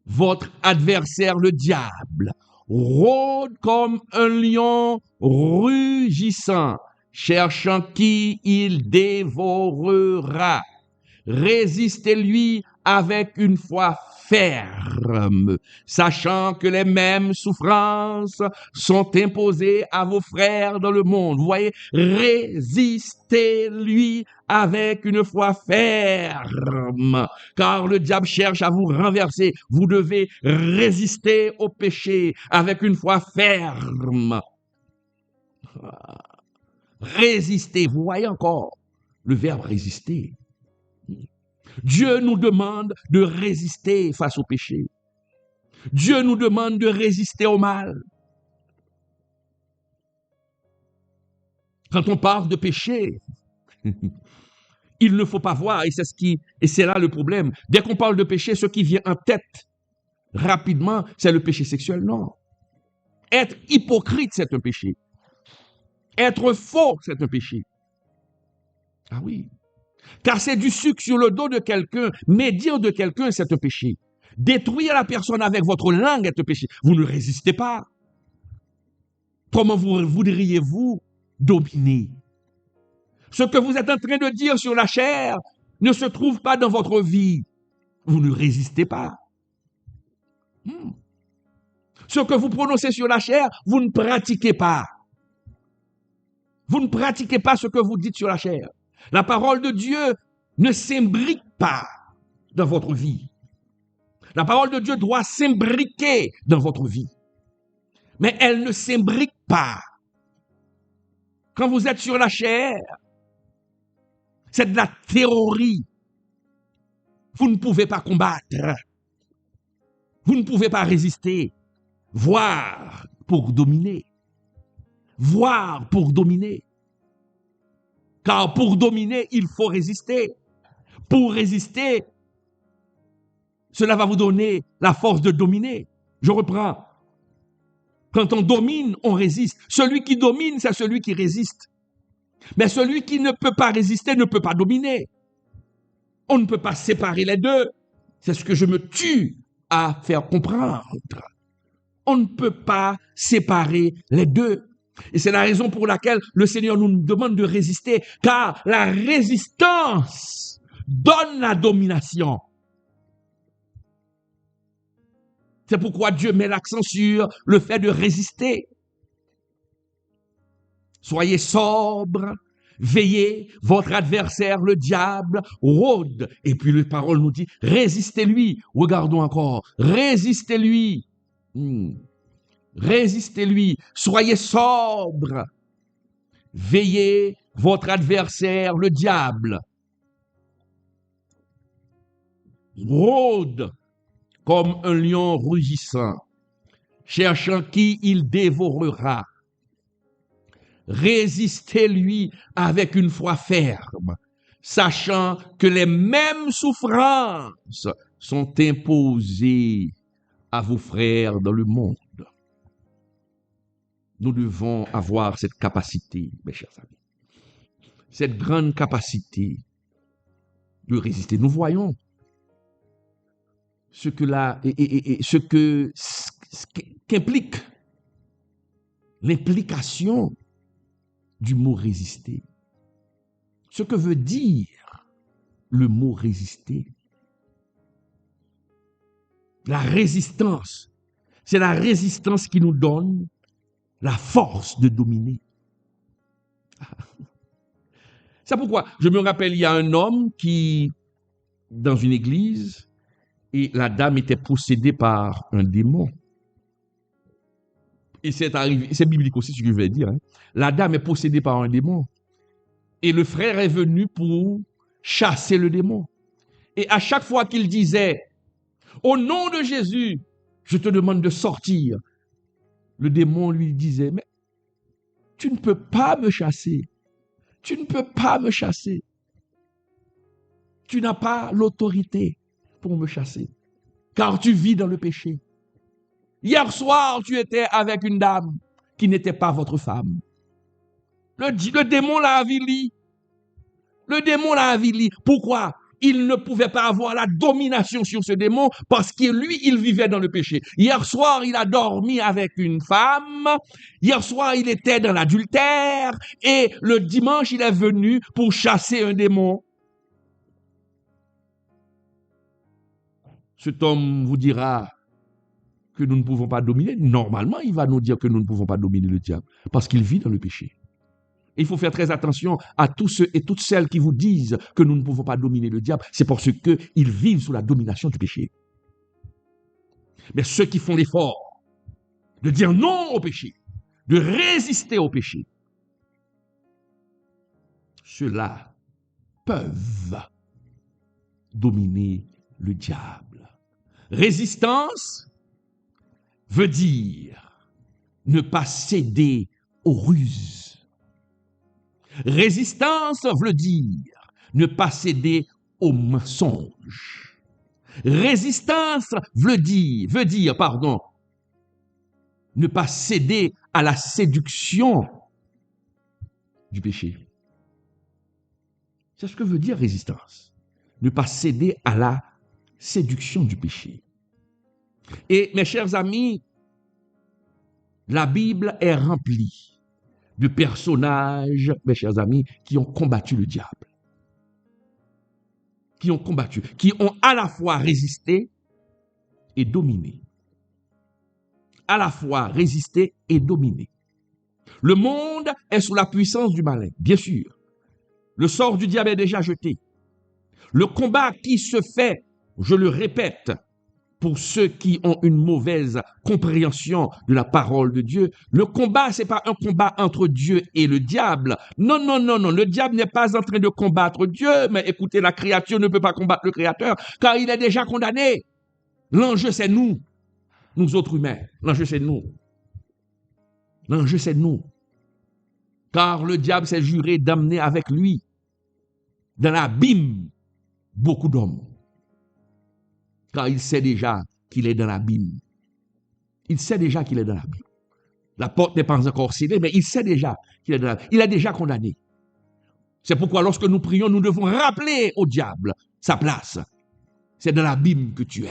votre adversaire le diable rôde comme un lion rugissant, cherchant qui il dévorera. Résistez-lui avec une foi ferme, sachant que les mêmes souffrances sont imposées à vos frères dans le monde. Vous voyez, résistez-lui avec une foi ferme, car le diable cherche à vous renverser. Vous devez résister au péché avec une foi ferme. Résister, vous voyez encore le verbe résister. Dieu nous demande de résister face au péché. Dieu nous demande de résister au mal. Quand on parle de péché, il ne faut pas voir, et c'est là le problème. Dès qu'on parle de péché, ce qui vient en tête rapidement, c'est le péché sexuel. Non. Être hypocrite, c'est un péché. Être faux, c'est un péché. Ah oui. Casser du sucre sur le dos de quelqu'un, médire de quelqu'un, c'est un péché. Détruire la personne avec votre langue est un péché. Vous ne résistez pas. Comment voudriez-vous dominer? Ce que vous êtes en train de dire sur la chair ne se trouve pas dans votre vie. Vous ne résistez pas. Ce que vous prononcez sur la chair, vous ne pratiquez pas. Vous ne pratiquez pas ce que vous dites sur la chair. La parole de Dieu ne s'imbrique pas dans votre vie. La parole de Dieu doit s'imbriquer dans votre vie. Mais elle ne s'imbrique pas. Quand vous êtes sur la chair, c'est de la théorie. Vous ne pouvez pas combattre. Vous ne pouvez pas résister. Voir pour dominer. Voir pour dominer. Car pour dominer, il faut résister. Pour résister, cela va vous donner la force de dominer. Je reprends. Quand on domine, on résiste. Celui qui domine, c'est celui qui résiste. Mais celui qui ne peut pas résister ne peut pas dominer. On ne peut pas séparer les deux. C'est ce que je me tue à faire comprendre. On ne peut pas séparer les deux. Et c'est la raison pour laquelle le Seigneur nous demande de résister, car la résistance donne la domination. C'est pourquoi Dieu met l'accent sur le fait de résister. Soyez sobre, veillez, votre adversaire, le diable, rôde. Et puis la parole nous dit, résistez-lui. Regardons encore, résistez-lui. Résistez-lui, soyez sobre. Veillez, votre adversaire, le diable, rôde comme un lion rugissant, cherchant qui il dévorera. Résistez-lui avec une foi ferme, sachant que les mêmes souffrances sont imposées à vos frères dans le monde. Nous devons avoir cette capacité, mes chers amis, cette grande capacité de résister. Nous voyons ce qu'implique l'implication du mot résister. Ce que veut dire le mot résister. La résistance, c'est la résistance qui nous donne la force de dominer. C'est pourquoi je me rappelle, il y a un homme qui, dans une église, et la dame était possédée par un démon. Et c'est arrivé, c'est biblique aussi ce que je vais dire. La dame est possédée par un démon. Et le frère est venu pour chasser le démon. Et à chaque fois qu'il disait, au nom de Jésus, je te demande de sortir, le démon lui disait, mais tu ne peux pas me chasser. Tu ne peux pas me chasser. Tu n'as pas l'autorité pour me chasser, car tu vis dans le péché. Hier soir, tu étais avec une dame qui n'était pas votre femme. Le démon l'a avili. Le démon l'a avili. Pourquoi? Il ne pouvait pas avoir la domination sur ce démon parce que lui, il vivait dans le péché. Hier soir, il a dormi avec une femme. Hier soir, il était dans l'adultère. Et le dimanche, il est venu pour chasser un démon. Cet homme vous dira que nous ne pouvons pas dominer. Normalement, il va nous dire que nous ne pouvons pas dominer le diable parce qu'il vit dans le péché. Il faut faire très attention à tous ceux et toutes celles qui vous disent que nous ne pouvons pas dominer le diable. C'est parce qu'ils vivent sous la domination du péché. Mais ceux qui font l'effort de dire non au péché, de résister au péché, ceux-là peuvent dominer le diable. Résistance veut dire ne pas céder aux ruses. Résistance veut dire ne pas céder au mensonge. Résistance veut dire, ne pas céder à la séduction du péché. C'est ce que veut dire résistance. Ne pas céder à la séduction du péché. Et mes chers amis, la Bible est remplie de personnages, mes chers amis, qui ont combattu le diable. Qui ont à la fois résisté et dominé. À la fois résisté et dominé. Le monde est sous la puissance du malin, bien sûr. Le sort du diable est déjà jeté. Le combat qui se fait, je le répète, pour ceux qui ont une mauvaise compréhension de la parole de Dieu, le combat, c'est pas un combat entre Dieu et le diable. Non, le diable n'est pas en train de combattre Dieu, mais écoutez, la créature ne peut pas combattre le Créateur, car il est déjà condamné. L'enjeu, c'est nous autres humains. L'enjeu, c'est nous. Car le diable s'est juré d'amener avec lui dans l'abîme beaucoup d'hommes. Car il sait déjà qu'il est dans l'abîme. La porte n'est pas encore scellée, mais il sait déjà qu'il est dans l'abîme. Il est déjà condamné. C'est pourquoi lorsque nous prions, nous devons rappeler au diable sa place. C'est dans l'abîme que tu es.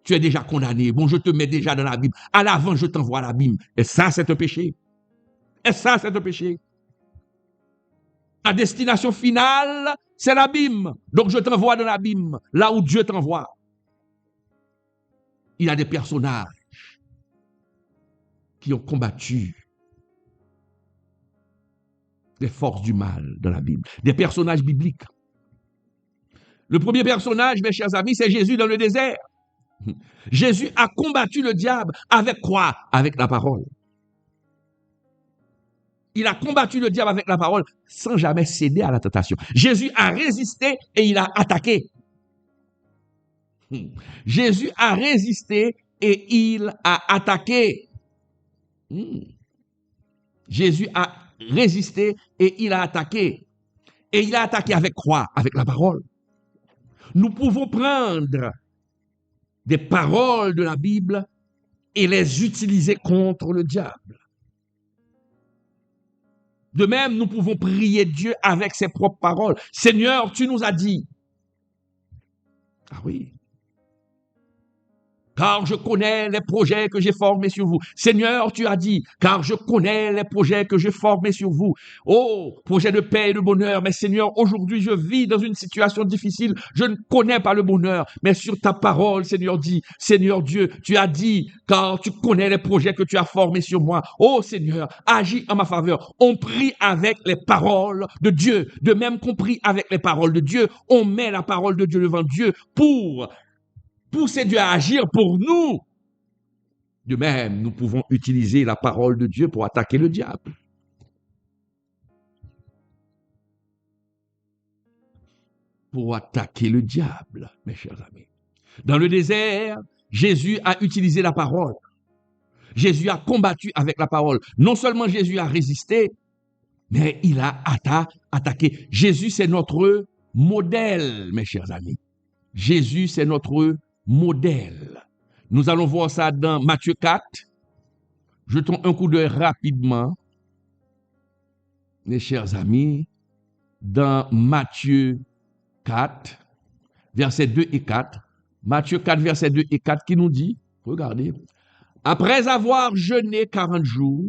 Tu es déjà condamné. Bon, je te mets déjà dans l'abîme. À l'avant, je t'envoie à l'abîme. Et ça, c'est un péché. Ta destination finale, c'est l'abîme. Donc, je t'envoie dans l'abîme, là où Dieu t'envoie. Il y a des personnages qui ont combattu les forces du mal dans la Bible. Des personnages bibliques. Le premier personnage, mes chers amis, c'est Jésus dans le désert. Jésus a combattu le diable avec quoi? Avec la parole. Il a combattu le diable avec la parole sans jamais céder à la tentation. Jésus a résisté et il a attaqué. Jésus a résisté et il a attaqué. Jésus a résisté et il a attaqué. Et il a attaqué avec quoi? Avec la parole. Nous pouvons prendre des paroles de la Bible et les utiliser contre le diable. De même, nous pouvons prier Dieu avec ses propres paroles. Seigneur, tu nous as dit. Ah oui. Car je connais les projets que j'ai formés sur vous. Seigneur, tu as dit, car je connais les projets que j'ai formés sur vous. Oh, projet de paix et de bonheur. Mais Seigneur, aujourd'hui, je vis dans une situation difficile. Je ne connais pas le bonheur. Mais sur ta parole, Seigneur dit, Seigneur Dieu, tu as dit, car tu connais les projets que tu as formés sur moi. Oh Seigneur, agis en ma faveur. On prie avec les paroles de Dieu. De même qu'on prie avec les paroles de Dieu, on met la parole de Dieu devant Dieu pour pousser Dieu à agir pour nous. De même, nous pouvons utiliser la parole de Dieu pour attaquer le diable. Pour attaquer le diable, mes chers amis. Dans le désert, Jésus a utilisé la parole. Jésus a combattu avec la parole. Non seulement Jésus a résisté, mais il a attaqué. Jésus, c'est notre modèle, mes chers amis. Jésus, c'est notre modèle. Nous allons voir ça dans Matthieu 4. Jetons un coup d'œil rapidement, mes chers amis, dans Matthieu 4, versets 2 et 4. Matthieu 4, versets 2 et 4, qui nous dit, regardez, après avoir jeûné 40 jours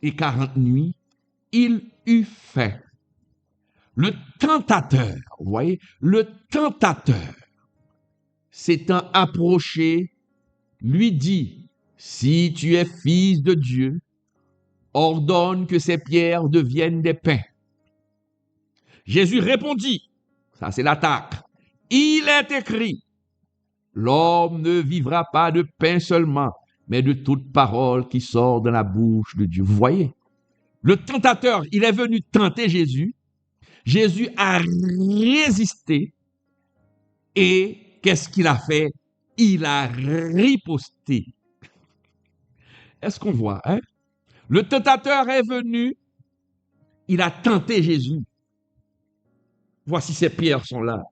et 40 nuits, il eut faim. Le tentateur, vous voyez, le tentateur, s'étant approché, lui dit, si tu es fils de Dieu, ordonne que ces pierres deviennent des pains. Jésus répondit, ça c'est l'attaque, il est écrit, l'homme ne vivra pas de pain seulement, mais de toute parole qui sort de la bouche de Dieu. Vous voyez, le tentateur, il est venu tenter Jésus. Jésus a résisté et qu'est-ce qu'il a fait? Il a riposté. Est-ce qu'on voit, hein? Le tentateur est venu, il a tenté Jésus. Voici ces pierres sont là.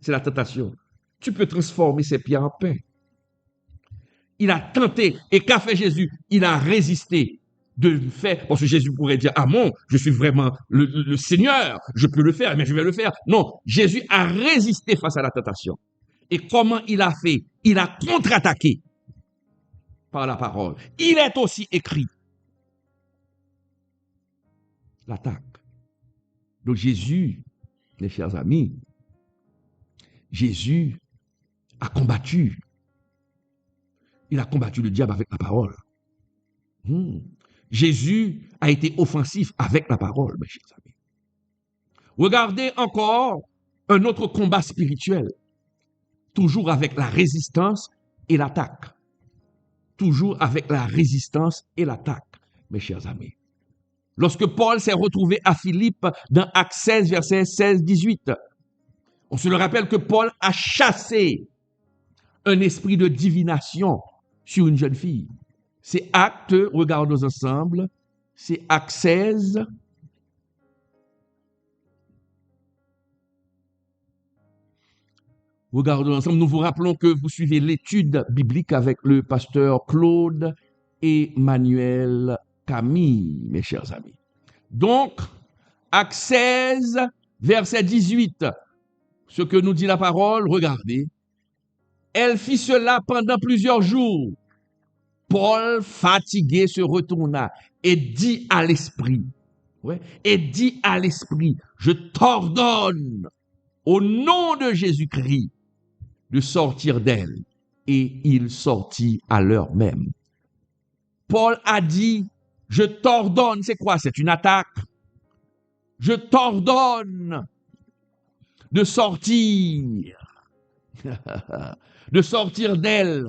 C'est la tentation. Tu peux transformer ces pierres en pain. Il a tenté. Et qu'a fait Jésus? Il a résisté de le faire. Parce que Jésus pourrait dire, ah bon, je suis vraiment le Seigneur, je peux le faire, mais je vais le faire. Non, Jésus a résisté face à la tentation. Et comment il a fait? Il a contre-attaqué par la parole. Il est aussi écrit. L'attaque. Donc Jésus, mes chers amis, Jésus a combattu. Il a combattu le diable avec la parole. Jésus a été offensif avec la parole, mes chers amis. Regardez encore un autre combat spirituel, toujours avec la résistance et l'attaque. Toujours avec la résistance et l'attaque, mes chers amis. Lorsque Paul s'est retrouvé à Philippe dans Actes 16, versets 16-18, on se le rappelle que Paul a chassé un esprit de divination sur une jeune fille. C'est Actes, regardons ensemble, c'est Actes 16. Regardons ensemble, nous vous rappelons que vous suivez l'étude biblique avec le pasteur Claude et Manuel Camille, mes chers amis. Donc, Actes 16, verset 18, ce que nous dit la parole, regardez. Elle fit cela pendant plusieurs jours. Paul, fatigué, se retourna et dit à l'esprit, je t'ordonne au nom de Jésus-Christ de sortir d'elle. Et il sortit à l'heure même. Paul a dit, je t'ordonne, c'est quoi? C'est une attaque. Je t'ordonne de sortir, de sortir d'elle.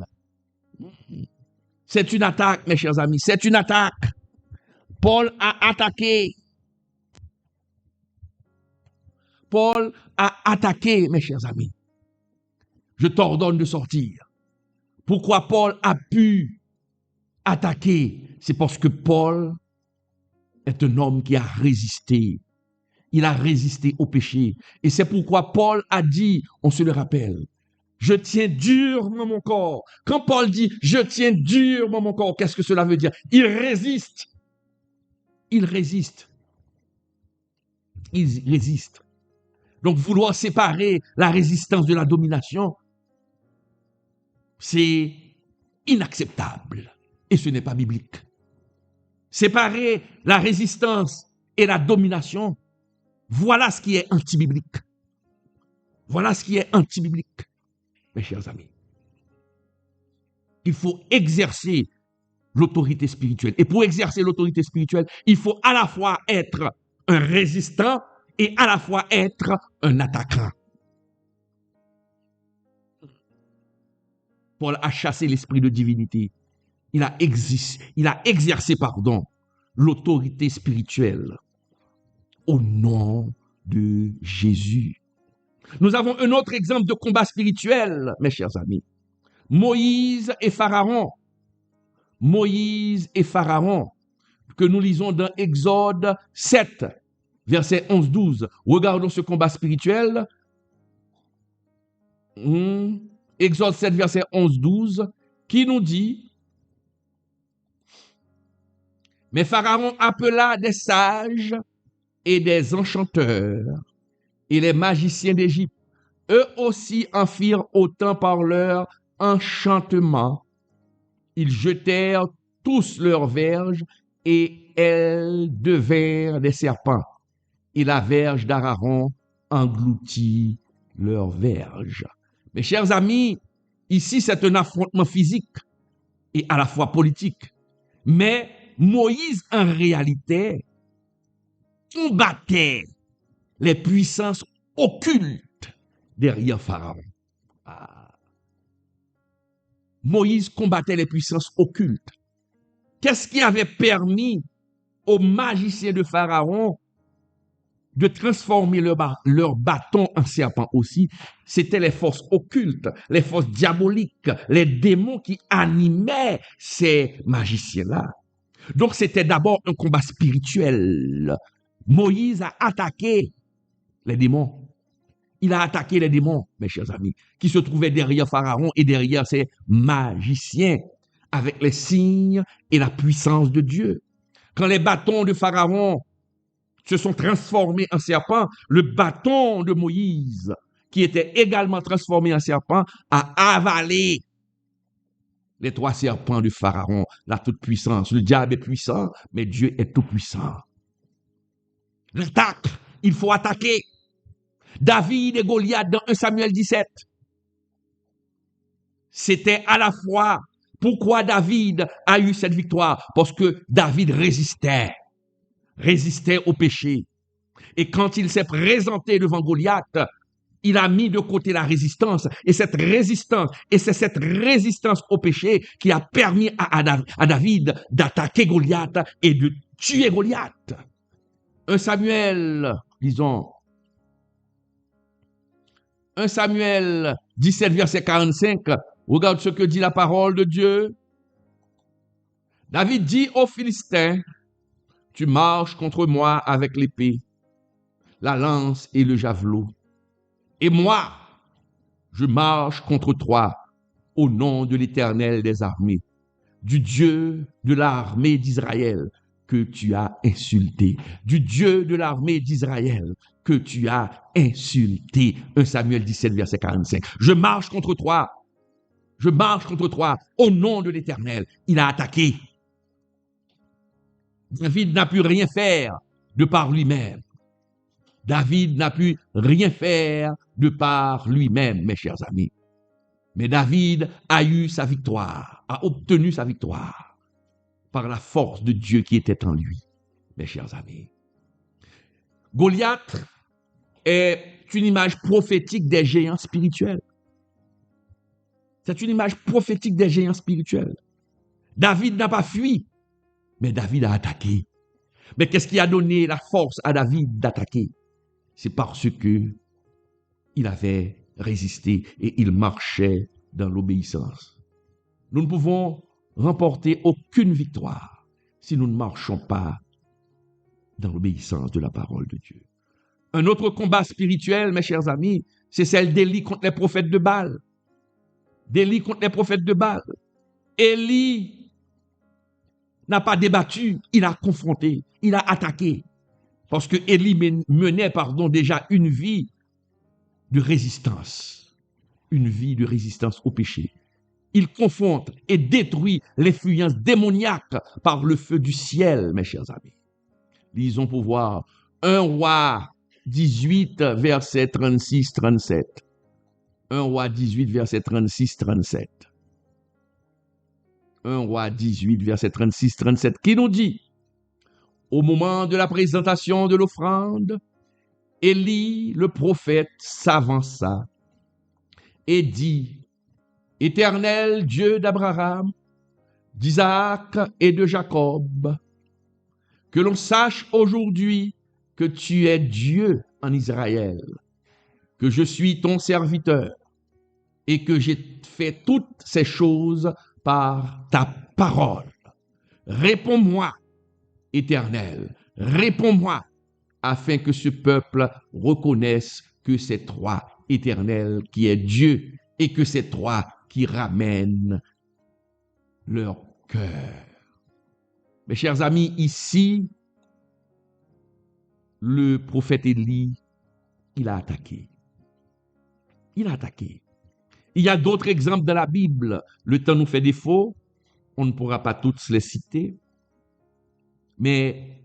C'est une attaque, mes chers amis, c'est une attaque. Paul a attaqué. Paul a attaqué, mes chers amis. Je t'ordonne de sortir. Pourquoi Paul a pu attaquer? C'est parce que Paul est un homme qui a résisté. Il a résisté au péché. Et c'est pourquoi Paul a dit, on se le rappelle, je tiens durement mon corps. Quand Paul dit, je tiens durement mon corps, qu'est-ce que cela veut dire? Il résiste. Il résiste. Il résiste. Donc vouloir séparer la résistance de la domination, c'est inacceptable. Et ce n'est pas biblique. Séparer la résistance et la domination, voilà ce qui est anti-biblique. Voilà ce qui est anti-biblique, mes chers amis. Il faut exercer l'autorité spirituelle. Et pour exercer l'autorité spirituelle, il faut à la fois être un résistant et à la fois être un attaquant. Paul a chassé l'esprit de divinité. Il a exercé l'autorité spirituelle au nom de Jésus. Nous avons un autre exemple de combat spirituel, mes chers amis. Moïse et Pharaon. Moïse et Pharaon, que nous lisons dans Exode 7, verset 11-12. Regardons ce combat spirituel. Exode 7, verset 11-12, qui nous dit, mais Pharaon appela des sages et des enchanteurs et les magiciens d'Égypte. Eux aussi en firent autant par leur enchantement. Ils jetèrent tous leurs verges et elles devinrent des serpents. Et la verge d'Aaron engloutit leurs verges. Mes chers amis, ici c'est un affrontement physique et à la fois politique. Mais Moïse, en réalité, combattait les puissances occultes derrière Pharaon. Moïse combattait les puissances occultes. Qu'est-ce qui avait permis aux magiciens de Pharaon de transformer leur bâton en serpent aussi? C'était les forces occultes, les forces diaboliques, les démons qui animaient ces magiciens-là. Donc c'était d'abord un combat spirituel. Moïse a attaqué les démons. Il a attaqué les démons, mes chers amis, qui se trouvaient derrière Pharaon et derrière ses magiciens, avec les signes et la puissance de Dieu. Quand les bâtons de Pharaon se sont transformés en serpents, le bâton de Moïse, qui était également transformé en serpent, a avalé les 3 serpents de Pharaon, la toute-puissance. Le diable est puissant, mais Dieu est tout-puissant. L'attaque, il faut attaquer. David et Goliath dans 1 Samuel 17. C'était à la fois pourquoi David a eu cette victoire. Parce que David résistait au péché. Et quand il s'est présenté devant Goliath, il a mis de côté la résistance. Et c'est cette résistance au péché qui a permis à David d'attaquer Goliath et de tuer Goliath. 1 Samuel, disons, 1 Samuel 17, verset 45, regarde ce que dit la parole de Dieu. David dit aux Philistins, tu marches contre moi avec l'épée, la lance et le javelot. Et moi, je marche contre toi au nom de l'Éternel des armées, du Dieu de l'armée d'Israël que tu as insulté, du Dieu de l'armée d'Israël que tu as insulté. 1 Samuel 17, verset 45. Je marche contre toi au nom de l'Éternel. Il a attaqué. David n'a pu rien faire de par lui-même. David n'a pu rien faire de par lui-même, mes chers amis. Mais David a eu sa victoire, a obtenu sa victoire par la force de Dieu qui était en lui, mes chers amis. Goliath est une image prophétique des géants spirituels. C'est une image prophétique des géants spirituels. David n'a pas fui, mais David a attaqué. Mais qu'est-ce qui a donné la force à David d'attaquer? C'est parce que il avait résisté et il marchait dans l'obéissance. Nous ne pouvons remporter aucune victoire si nous ne marchons pas dans l'obéissance de la parole de Dieu. Un autre combat spirituel, mes chers amis, c'est celle d'Élie contre les prophètes de Baal. D'Élie contre les prophètes de Baal. Élie n'a pas débattu, il a confronté, il a attaqué. Parce que Élie menait, déjà une vie de résistance. Une vie de résistance au péché. Il confronte et détruit l'influence démoniaque par le feu du ciel, mes chers amis. Lisons pour voir 1 Roi 18, verset 36-37. 1 Roi 18, verset 36-37. 1 Roi 18, verset 36-37, qui nous dit, au moment de la présentation de l'offrande, Élie, le prophète, s'avança et dit, Éternel Dieu d'Abraham, d'Isaac et de Jacob, que l'on sache aujourd'hui que tu es Dieu en Israël, que je suis ton serviteur et que j'ai fait toutes ces choses par ta parole. Réponds-moi, Éternel, réponds-moi, afin que ce peuple reconnaisse que c'est toi, Éternel, qui est Dieu, et que c'est toi qui ramènes leur cœur. Mes chers amis, ici, le prophète Élie, il a attaqué. Il a attaqué. Il y a d'autres exemples dans la Bible. Le temps nous fait défaut. On ne pourra pas tous les citer. Mais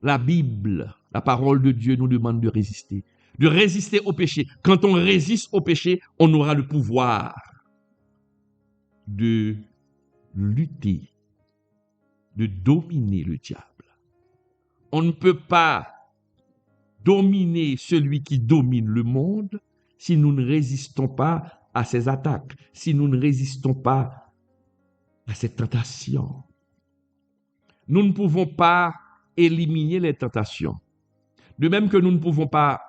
la Bible, la parole de Dieu nous demande de résister. De résister au péché. Quand on résiste au péché, on aura le pouvoir de lutter, de dominer le diable. On ne peut pas dominer celui qui domine le monde si nous ne résistons pas à ses attaques, si nous ne résistons pas à ses tentations. Nous ne pouvons pas éliminer les tentations. De même que nous ne pouvons pas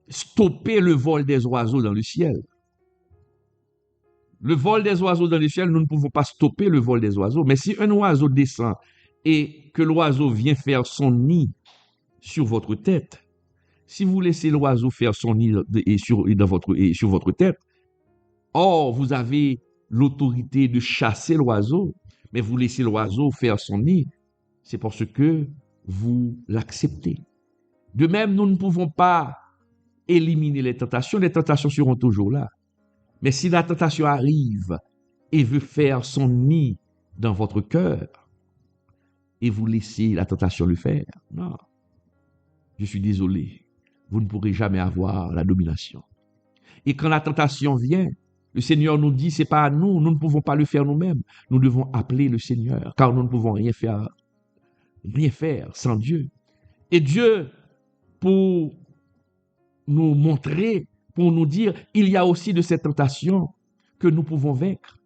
stopper le vol des oiseaux dans le ciel. Le vol des oiseaux dans le ciel, nous ne pouvons pas stopper le vol des oiseaux. Mais si un oiseau descend et que l'oiseau vient faire son nid sur votre tête, Si vous laissez l'oiseau faire son nid sur votre tête, or vous avez l'autorité de chasser l'oiseau, mais vous laissez l'oiseau faire son nid, c'est parce que vous l'acceptez. De même, nous ne pouvons pas éliminer les tentations seront toujours là. Mais si la tentation arrive et veut faire son nid dans votre cœur, et vous laissez la tentation le faire, non, je suis désolé, vous ne pourrez jamais avoir la domination. Et quand la tentation vient, le Seigneur nous dit, c'est pas à nous, nous ne pouvons pas le faire nous-mêmes. Nous devons appeler le Seigneur, car nous ne pouvons rien faire sans Dieu. Et Dieu, pour nous montrer, pour nous dire, il y a aussi de ces tentations que nous pouvons vaincre.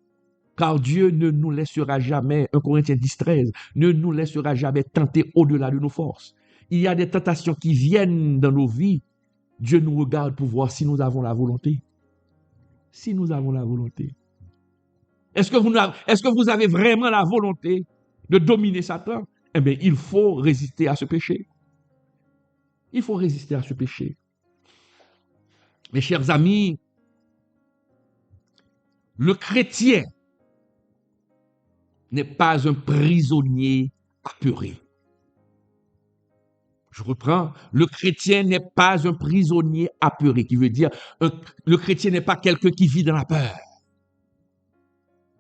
Car Dieu ne nous laissera jamais, 1 Corinthiens 10, 13, ne nous laissera jamais tenter au-delà de nos forces. Il y a des tentations qui viennent dans nos vies. Dieu nous regarde pour voir si nous avons la volonté. Si nous avons la volonté. Est-ce que vous avez vraiment la volonté de dominer Satan? Eh bien, il faut résister à ce péché. Il faut résister à ce péché. Mes chers amis, le chrétien n'est pas un prisonnier apeuré. Je reprends, le chrétien n'est pas un prisonnier apeuré, qui veut dire, le chrétien n'est pas quelqu'un qui vit dans la peur.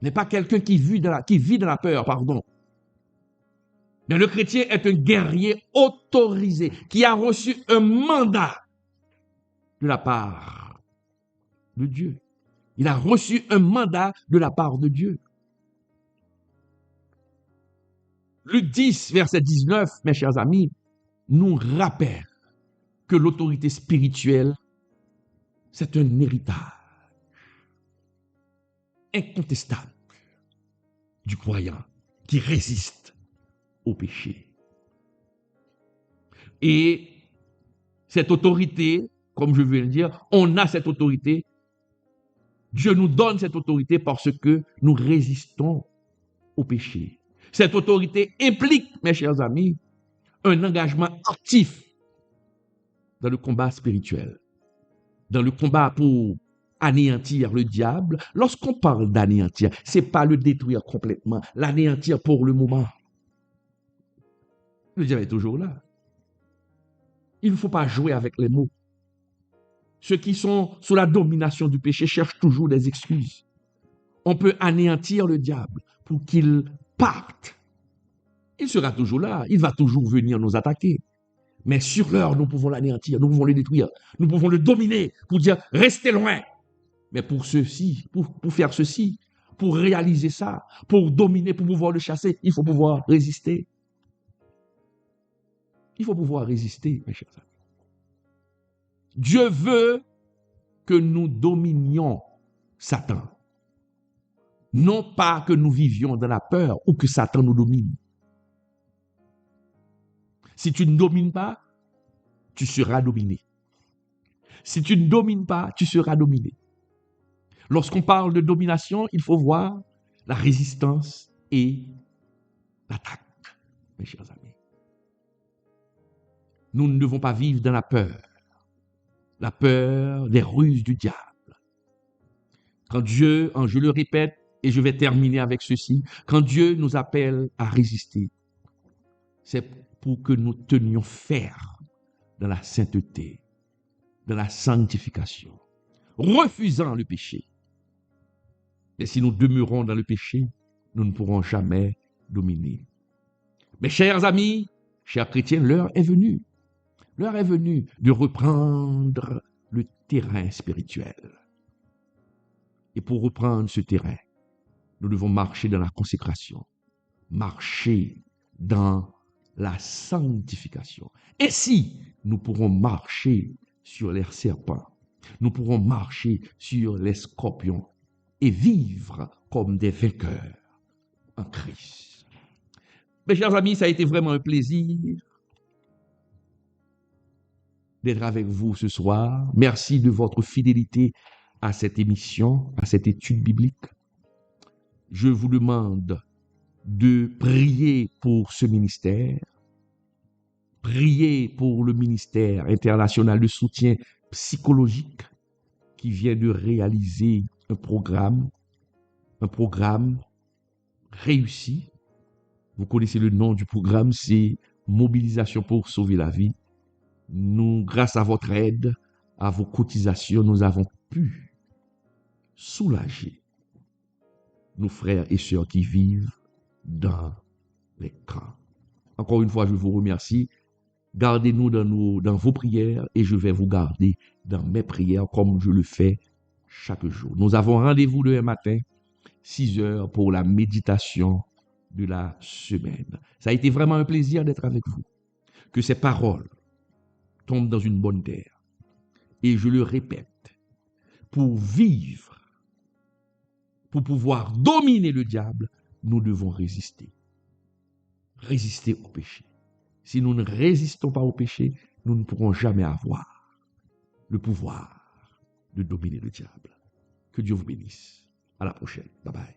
N'est pas quelqu'un qui vit dans la peur, pardon. Mais le chrétien est un guerrier autorisé, qui a reçu un mandat de la part de Dieu. Il a reçu un mandat de la part de Dieu. Luc 10, verset 19, mes chers amis, nous rappelle que l'autorité spirituelle, c'est un héritage incontestable du croyant qui résiste au péché. Et cette autorité, comme je viens de le dire, on a cette autorité. Dieu nous donne cette autorité parce que nous résistons au péché. Cette autorité implique, mes chers amis, un engagement actif dans le combat spirituel, dans le combat pour anéantir le diable. Lorsqu'on parle d'anéantir, c'est pas le détruire complètement, l'anéantir pour le moment. Le diable est toujours là. Il ne faut pas jouer avec les mots. Ceux qui sont sous la domination du péché cherchent toujours des excuses. On peut anéantir le diable pour qu'il parte. Il sera toujours là, il va toujours venir nous attaquer. Mais sur l'heure, nous pouvons l'anéantir, nous pouvons le détruire, nous pouvons le dominer pour dire restez loin. Mais pour faire ceci, pour réaliser ça, pour dominer, pour pouvoir le chasser, il faut pouvoir résister. Il faut pouvoir résister, mes chers amis. Dieu veut que nous dominions Satan. Non pas que nous vivions dans la peur ou que Satan nous domine. Si tu ne domines pas, tu seras dominé. Si tu ne domines pas, tu seras dominé. Lorsqu'on parle de domination, il faut voir la résistance et l'attaque, mes chers amis. Nous ne devons pas vivre dans la peur des ruses du diable. Quand Dieu, je le répète, et je vais terminer avec ceci, quand Dieu nous appelle à résister, c'est pour que nous tenions ferme dans la sainteté, dans la sanctification, refusant le péché. Mais si nous demeurons dans le péché, nous ne pourrons jamais dominer. Mes chers amis, chers chrétiens, l'heure est venue. L'heure est venue de reprendre le terrain spirituel. Et pour reprendre ce terrain, nous devons marcher dans la consécration, marcher dans la sanctification. Ainsi, nous pourrons marcher sur les serpents, nous pourrons marcher sur les scorpions et vivre comme des vainqueurs en Christ. Mes chers amis, ça a été vraiment un plaisir d'être avec vous ce soir. Merci de votre fidélité à cette émission, à cette étude biblique. Je vous demande de prier pour ce ministère, prier pour le ministère international de soutien psychologique qui vient de réaliser un programme réussi. Vous connaissez le nom du programme, c'est Mobilisation pour sauver la vie. Nous, grâce à votre aide, à vos cotisations, nous avons pu soulager nos frères et sœurs qui vivent dans les camps. Encore une fois, je vous remercie. Gardez-nous dans vos prières et je vais vous garder dans mes prières comme je le fais chaque jour. Nous avons rendez-vous demain matin, 6 heures, pour la méditation de la semaine. Ça a été vraiment un plaisir d'être avec vous. Que ces paroles tombent dans une bonne terre. Et je le répète, pour vivre, pour pouvoir dominer le diable, nous devons résister. Résister au péché. Si nous ne résistons pas au péché, nous ne pourrons jamais avoir le pouvoir de dominer le diable. Que Dieu vous bénisse. À la prochaine. Bye bye.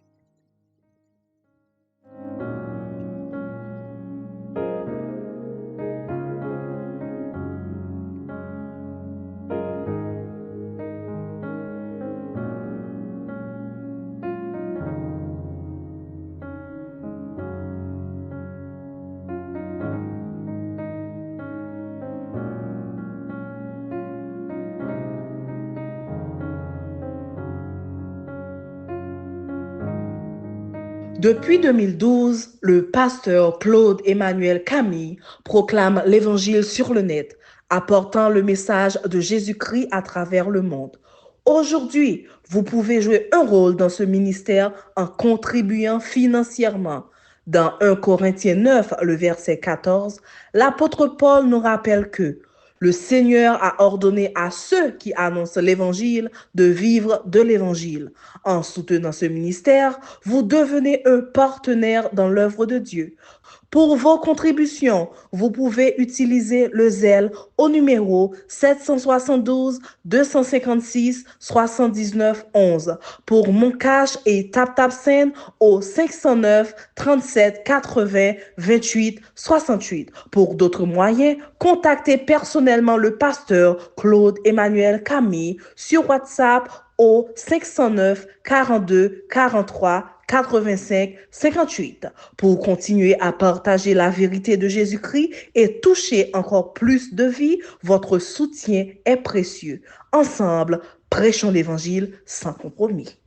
Depuis 2012, le pasteur Claude Emmanuel Camille proclame l'Évangile sur le net, apportant le message de Jésus-Christ à travers le monde. Aujourd'hui, vous pouvez jouer un rôle dans ce ministère en contribuant financièrement. Dans 1 Corinthiens 9, le verset 14, l'apôtre Paul nous rappelle que le Seigneur a ordonné à ceux qui annoncent l'Évangile de vivre de l'Évangile. En soutenant ce ministère, vous devenez un partenaire dans l'œuvre de Dieu. Pour vos contributions, vous pouvez utiliser le Zelle au numéro 772 256 79 11. Pour Moncash et TapTapSend au 509 37 80 28 68. Pour d'autres moyens, contactez personnellement le pasteur Claude Emmanuel Camille sur WhatsApp au 509 42 43 85 58 pour continuer à partager la vérité de Jésus-Christ et toucher encore plus de vies. Votre soutien est précieux. Ensemble, prêchons l'Évangile sans compromis.